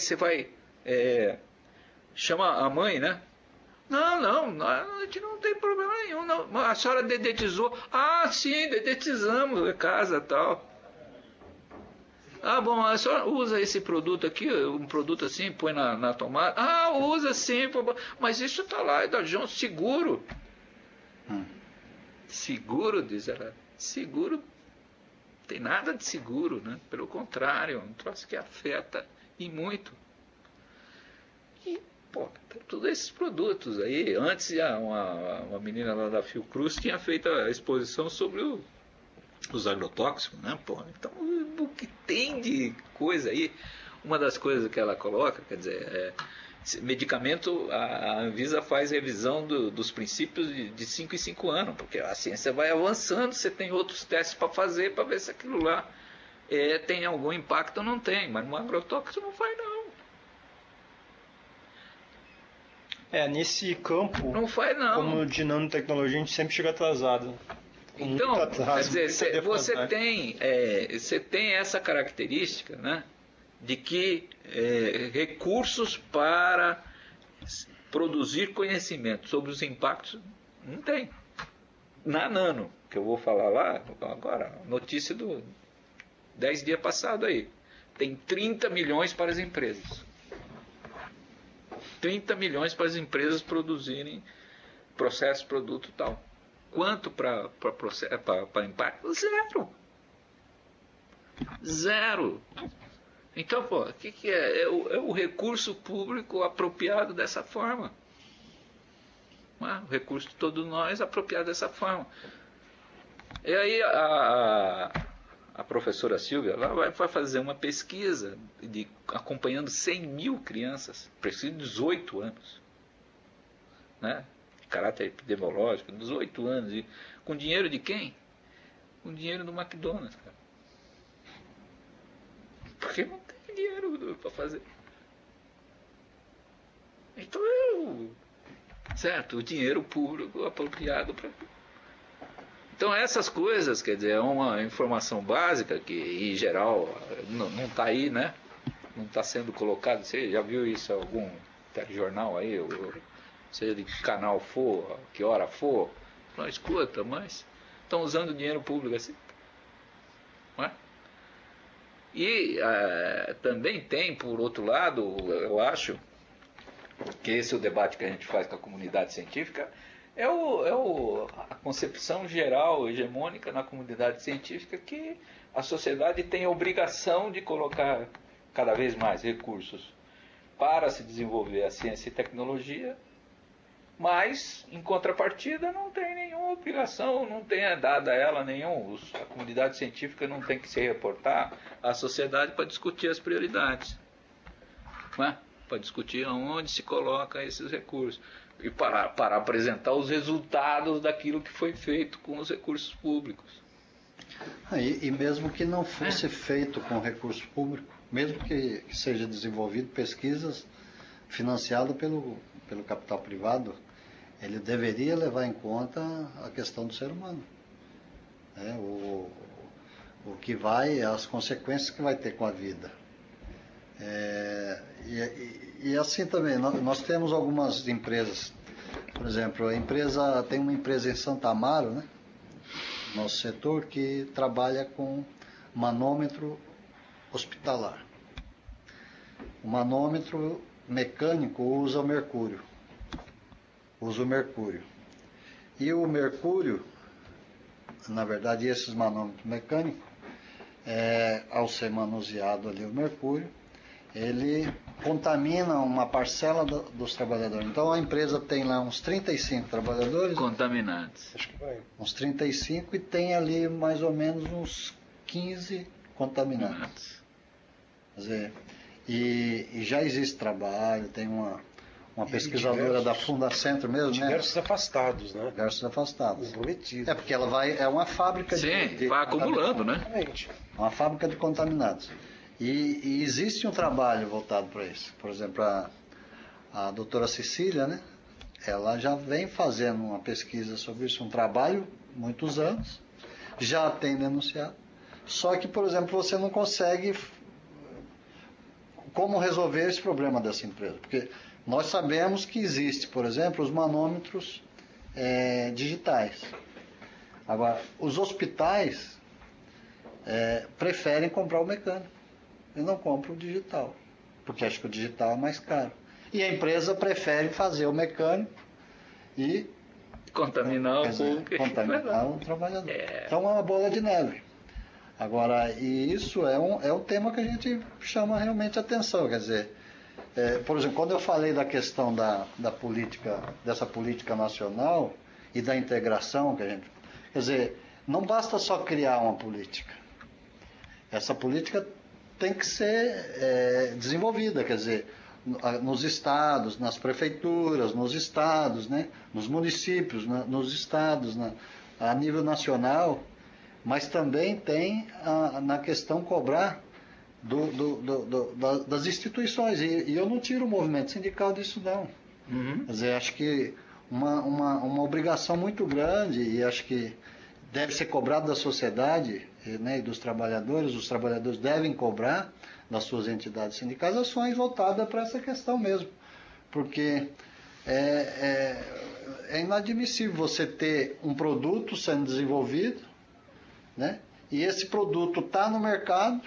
chama a mãe, né? Não, a gente não tem problema nenhum. Não. A senhora dedetizou. Ah, sim, dedetizamos a casa e tal. Ah, bom, a senhora usa esse produto aqui, um produto assim, põe na tomada. Ah, usa sim, mas isso está lá, é da Johnson, seguro. Seguro, diz ela. Seguro, não tem nada de seguro, né? Pelo contrário, um troço que afeta e muito. E, pô, todos esses produtos aí. Antes, uma menina lá da Fiocruz tinha feito a exposição sobre os agrotóxicos, né? Pô, então, o que tem de coisa aí? Uma das coisas que ela coloca, quer dizer, medicamento, a Anvisa faz revisão dos princípios de 5 em 5 anos, porque a ciência vai avançando, você tem outros testes para fazer para ver se aquilo lá tem algum impacto ou não tem, mas no agrotóxico não faz não. Nesse campo, não faz não. Como de nanotecnologia, a gente sempre chega atrasado. Então, quer dizer, você tem essa característica, né, de que recursos para produzir conhecimento sobre os impactos não tem. Na Nano, que eu vou falar lá agora, notícia do 10 dias passado aí, tem 30 milhões para as empresas. 30 milhões para as empresas produzirem processo, produto e tal. Quanto para impacto? Zero. Então, pô, o que é? É o recurso público apropriado dessa forma. O recurso de todos nós apropriado dessa forma. E aí a professora Silvia lá vai fazer uma pesquisa acompanhando 100 mil crianças, pesquisa de 18 anos. Né? Caráter epidemiológico, 18 anos. E com dinheiro de quem? Com dinheiro do McDonald's, cara. Porque não tem dinheiro para fazer. Então certo, o dinheiro público apropriado para. Então essas coisas, quer dizer, é uma informação básica que em geral não está aí, né? Não está sendo colocado. Você já viu isso em algum telejornal aí? Seja de que canal for, que hora for, não escuta, mas estão usando dinheiro público assim. Não é? E também tem, por outro lado, eu acho que esse é o debate que a gente faz com a comunidade científica, a concepção geral, hegemônica na comunidade científica, que a sociedade tem a obrigação de colocar cada vez mais recursos para se desenvolver a ciência e tecnologia, mas, em contrapartida, não tem nenhuma obrigação, não tem dado a ela nenhum. A comunidade científica não tem que se reportar à sociedade para discutir as prioridades, né? Para discutir aonde se coloca esses recursos e para apresentar os resultados daquilo que foi feito com os recursos públicos. E mesmo que não fosse feito com recurso público, mesmo que seja desenvolvido pesquisas financiadas pelo capital privado, ele deveria levar em conta a questão do ser humano. O que as consequências que vai ter com a vida. E assim também, nós temos algumas empresas, por exemplo, tem uma empresa em Santa Amaro, né, nosso setor, que trabalha com manômetro hospitalar. O manômetro mecânico usa o mercúrio. E o mercúrio, na verdade, esses manômetros mecânicos, ao ser manuseado ali o mercúrio, ele contamina uma parcela dos trabalhadores. Então a empresa tem lá uns 35 trabalhadores. Contaminados. Acho que vai. Uns 35 e tem ali mais ou menos uns 15 contaminados. Quer dizer, e já existe trabalho, tem uma pesquisadora da Fundacentro mesmo, diversos afastados, né? Diversos afastados. Comprometidos. Porque ela é uma fábrica de vai acumulando, né? Uma fábrica de contaminados. E existe um trabalho voltado para isso. Por exemplo, a doutora Cecília, né? Ela já vem fazendo uma pesquisa sobre isso, um trabalho, muitos anos, já tem denunciado, Só que, por exemplo, você não consegue como resolver esse problema dessa empresa. Porque nós sabemos que existe, por exemplo, os manômetros digitais. Agora, os hospitais preferem comprar o mecânico e não compram o digital, porque acham que o digital é mais caro. E a empresa prefere fazer o mecânico e contaminar o trabalhador. Então é uma bola de neve. Agora, e isso é um tema que a gente chama realmente atenção. Quer dizer, por exemplo, quando eu falei da questão da política, dessa política nacional e da integração que a gente... Quer dizer, não basta só criar uma política. Essa política tem que ser desenvolvida, quer dizer, nos estados, nas prefeituras, nos estados, né, nos municípios, nos estados, a nível nacional, mas também tem na questão cobrar das instituições. E eu não tiro o movimento sindical disso, não. Quer dizer, acho que uma obrigação muito grande, e acho que deve ser cobrado da sociedade, né, e dos trabalhadores. Os trabalhadores devem cobrar das suas entidades sindicais ações voltadas para essa questão mesmo. Porque é inadmissível você ter um produto sendo desenvolvido, né, e esse produto está no mercado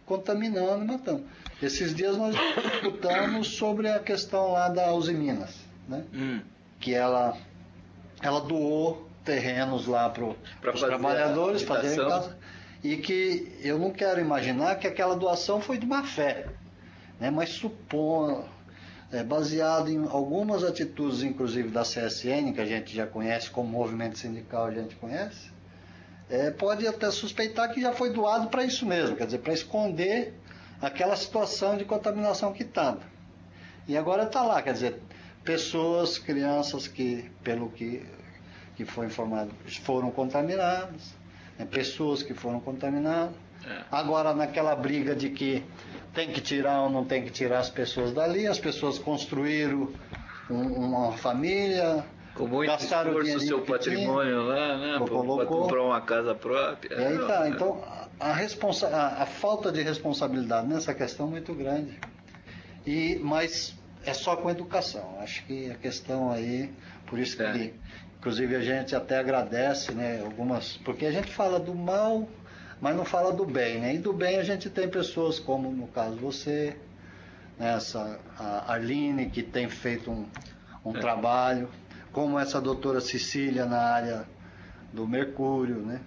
contaminando e matando. Esses dias nós discutamos sobre a questão lá da Uzi Minas, né, que ela doou terrenos lá para os trabalhadores fazerem casa, e que eu não quero imaginar que aquela doação foi de má fé, né? Mas supondo, baseado em algumas atitudes, inclusive da CSN, que a gente já conhece como movimento sindical, a gente conhece, pode até suspeitar que já foi doado para isso mesmo, quer dizer, para esconder aquela situação de contaminação que estava. E agora está lá, quer dizer, pessoas, crianças que, pelo que foi informado, foram contaminadas, pessoas que foram contaminadas. Agora, naquela briga de que tem que tirar ou não tem que tirar as pessoas dali, as pessoas construíram uma família, com muito gastaram esforço o seu patrimônio lá, né, para comprar uma casa própria. E aí tá, então a falta de responsabilidade nessa questão é muito grande. Mas é só com educação. Acho que a questão aí, por isso que inclusive a gente até agradece, né, porque a gente fala do mal, mas não fala do bem, né? E do bem a gente tem pessoas como, no caso, você, né, a Arline, que tem feito um trabalho, como essa doutora Cecília na área do mercúrio, né?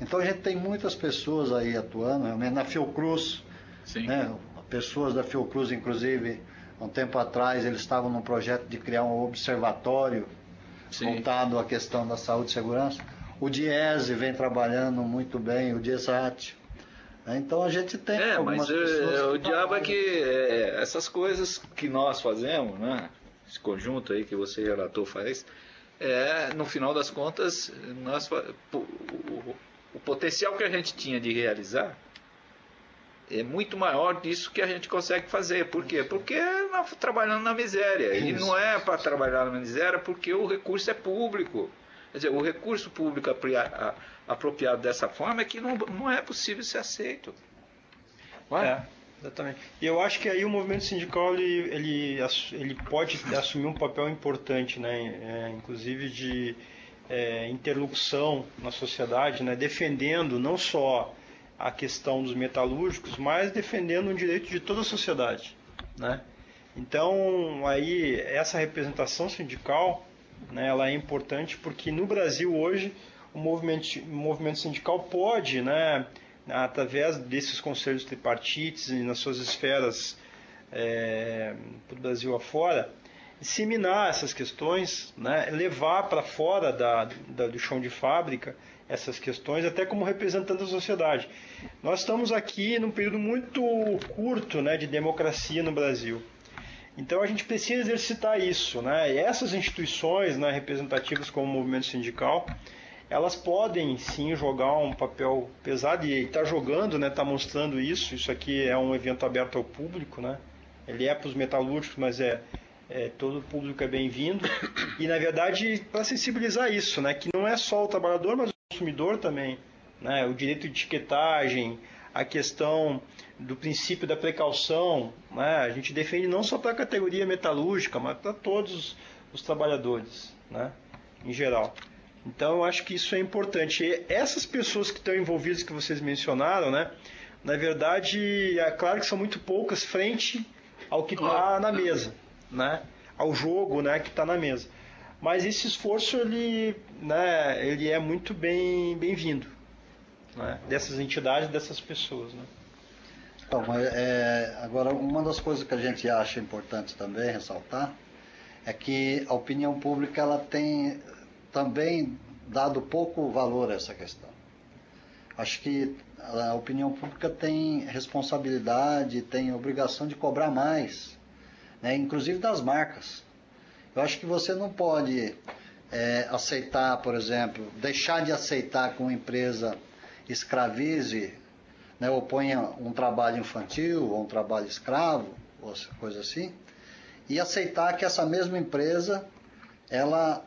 Então a gente tem muitas pessoas aí atuando, realmente, na Fiocruz, né? Pessoas da Fiocruz, inclusive, há um tempo atrás, eles estavam num projeto de criar um observatório voltado à questão da saúde e segurança. O Diese vem trabalhando muito bem, o Diesat. Então a gente tem algumas pessoas... O diabo é que essas coisas que nós fazemos, né, esse conjunto aí que você relatou faz, no final das contas, o potencial que a gente tinha de realizar é muito maior disso que a gente consegue fazer. Por quê? Porque nós trabalhando na miséria. E não é para trabalhar na miséria porque o recurso é público. Quer dizer, o recurso público apropriado dessa forma é que não é possível ser aceito. Exatamente. E eu acho que aí o movimento sindical ele pode assumir um papel importante, né? Inclusive de interlocução na sociedade, né? Defendendo não só a questão dos metalúrgicos, mas defendendo um direito de toda a sociedade, né? Então, aí, essa representação sindical, né, ela é importante porque no Brasil hoje o movimento sindical pode, né, através desses conselhos tripartites e nas suas esferas do Brasil afora, disseminar essas questões, né, levar para fora do chão de fábrica essas questões, até como representante da sociedade. Nós estamos aqui num período muito curto, né, de democracia no Brasil. Então a gente precisa exercitar isso, né? E essas instituições, né, representativas como o movimento sindical, elas podem sim jogar um papel pesado e está jogando, né, está mostrando isso. Isso aqui é um evento aberto ao público, né? Ele é para os metalúrgicos, mas todo o público é bem-vindo. E na verdade para sensibilizar isso, né, que não é só o trabalhador, mas o consumidor também né? O direito de etiquetagem, a questão do princípio da precaução, né? A gente defende não só para a categoria metalúrgica, mas para todos os trabalhadores, né? Em geral. Então eu acho que isso é importante. E essas pessoas que estão envolvidas, que vocês mencionaram, né? Na verdade, é claro que são muito poucas frente ao que está na mesa, né? Ao jogo, né, que está na mesa. Mas esse esforço ele é muito bem-vindo, né? Dessas entidades, dessas pessoas, né? Então, agora, uma das coisas que a gente acha importante também ressaltar é que a opinião pública ela tem também dado pouco valor a essa questão. Acho que a opinião pública tem responsabilidade, tem obrigação de cobrar mais, né, inclusive das marcas. Eu acho que você não pode aceitar, por exemplo, deixar de aceitar que uma empresa escravize, né, ou ponha um trabalho infantil ou um trabalho escravo, ou coisa assim, e aceitar que essa mesma empresa ela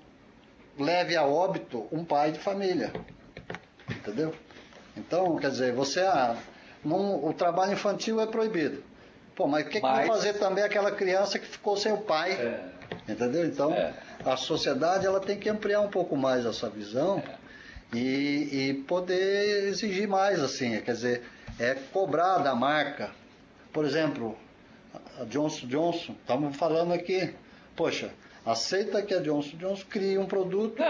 leve a óbito um pai de família, entendeu? Então, quer dizer, o trabalho infantil é proibido. Pô, mas o que vai fazer também aquela criança que ficou sem o pai? Entendeu? Então, a sociedade ela tem que ampliar um pouco mais essa visão e poder exigir mais, assim, quer dizer, cobrar da marca. Por exemplo, a Johnson & Johnson, estamos falando aqui, poxa, aceita que a Johnson & Johnson crie um produto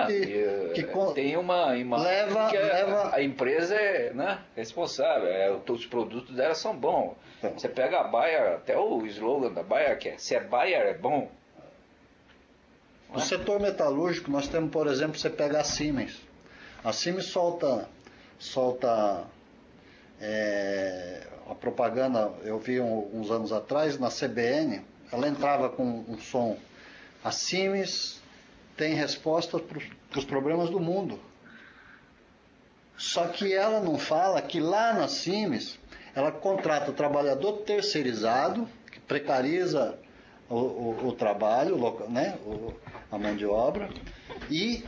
que tem uma leva a empresa é, né, responsável, os produtos dela são bons. Então. Você pega a Bayer, até o slogan da Bayer que se é Bayer é bom. No setor metalúrgico nós temos, por exemplo, você pega a Siemens. A Siemens solta a propaganda, eu vi uns anos atrás na CBN, ela entrava com um som. A Siemens tem resposta para os problemas do mundo. Só que ela não fala que lá na Siemens ela contrata o trabalhador terceirizado, que precariza o trabalho, né, a mão de obra, e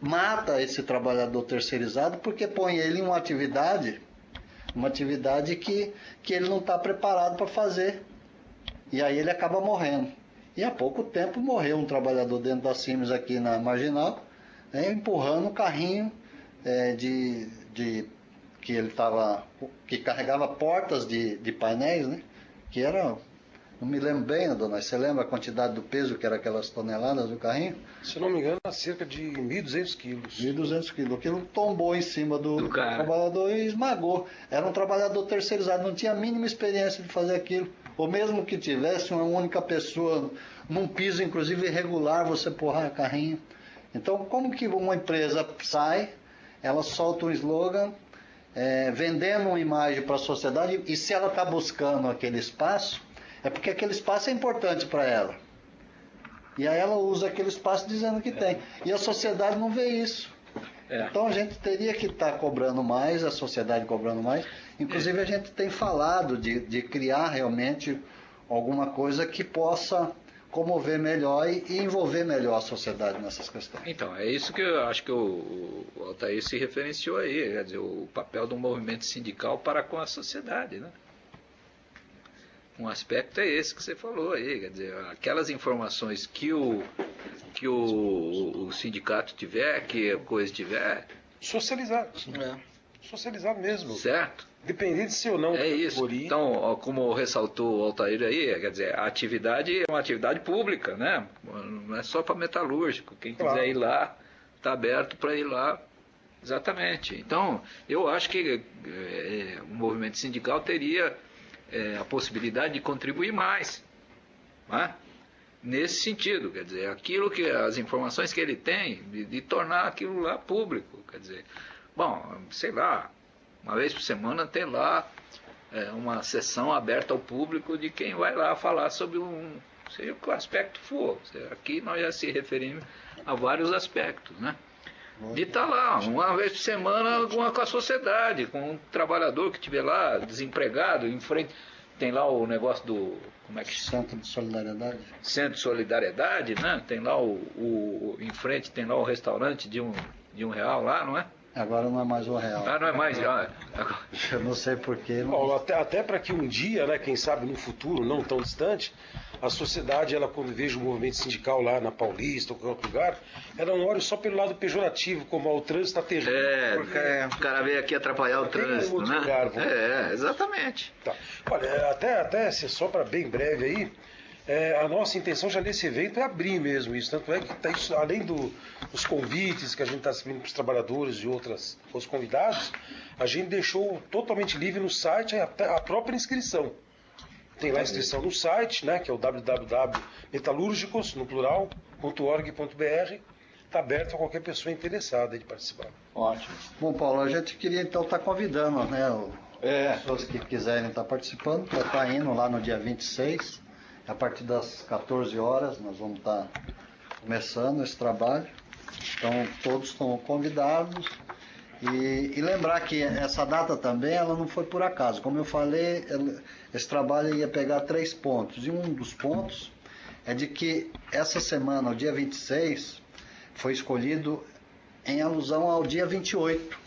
mata esse trabalhador terceirizado porque põe ele em uma atividade que ele não está preparado para fazer. E aí ele acaba morrendo. E há pouco tempo morreu um trabalhador dentro da Siemens aqui na Marginal, né, empurrando um carrinho que carregava portas de painéis, né, que era, não me lembro bem, dona, você lembra a quantidade do peso que era aquelas toneladas do carrinho? Se não me engano, era cerca de 1.200 quilos. 1.200 quilos. Aquilo tombou em cima do trabalhador e esmagou. Era um trabalhador terceirizado, não tinha a mínima experiência de fazer aquilo. Ou mesmo que tivesse uma única pessoa, num piso inclusive irregular, você empurrar carrinho. Então, como que uma empresa sai, ela solta um slogan, vendendo uma imagem para a sociedade, e se ela está buscando aquele espaço, é porque aquele espaço é importante para ela. E aí ela usa aquele espaço dizendo que tem. E a sociedade não vê isso. Então a gente teria que estar cobrando mais, a sociedade cobrando mais. Inclusive a gente tem falado de criar realmente alguma coisa que possa comover melhor e envolver melhor a sociedade nessas questões. Então, é isso que eu acho que o Altair se referenciou aí, quer dizer, o papel do movimento sindical para com a sociedade, né? Um aspecto é esse que você falou aí, quer dizer, aquelas informações que o sindicato tiver, que a coisa tiver... Socializar. Socializar mesmo. Certo? Dependendo de ser ou não. É isso. Então, como ressaltou o Altair aí, quer dizer, a atividade é uma atividade pública, né? Não é só para metalúrgico. Quem quiser ir lá, está aberto para ir lá. Exatamente. Então, eu acho que o movimento sindical teria a possibilidade de contribuir mais, né? Nesse sentido, quer dizer, as informações que ele tem, de tornar aquilo lá público, quer dizer, bom, sei lá, uma vez por semana ter lá uma sessão aberta ao público de quem vai lá falar sobre seja o aspecto for. Aqui nós já se referimos a vários aspectos, né? De estar lá, uma vez por semana, com a sociedade, com um trabalhador que estiver lá, desempregado, em frente, tem lá o negócio do, como é que chama? Centro de Solidariedade. Centro de Solidariedade, né? Tem lá em frente, tem lá o restaurante de um R$1 lá, não é? Agora não é mais R$1. Ah, não é mais. Eu não sei porquê. Bom, até para que um dia, né, quem sabe no futuro, não tão distante, a sociedade, ela quando veja o movimento sindical lá na Paulista ou qualquer outro lugar, ela não olha só pelo lado pejorativo, como o trânsito está terrível. O cara veio aqui atrapalhar o trânsito, outro né? lugar, Exatamente. Tá. Olha, até só para bem breve aí, a nossa intenção já nesse evento é abrir mesmo isso. Tanto é que tá isso, além dos convites que a gente está recebendo para os trabalhadores e os convidados, a gente deixou totalmente livre no site a própria inscrição. Tem lá a inscrição no site, né, que é o www.metalúrgicos, no plural.org.br. Está aberto a qualquer pessoa interessada de participar. Ótimo. Bom, Paulo, a gente queria então estar convidando, né, as pessoas que quiserem estar participando, para estar indo lá no dia 26, a partir das 14 horas, nós vamos estar começando esse trabalho. Então, todos estão convidados. E lembrar que essa data também, ela não foi por acaso. Como eu falei, esse trabalho ia pegar 3 pontos. E um dos pontos é de que essa semana, o dia 26, foi escolhido em alusão ao dia 28,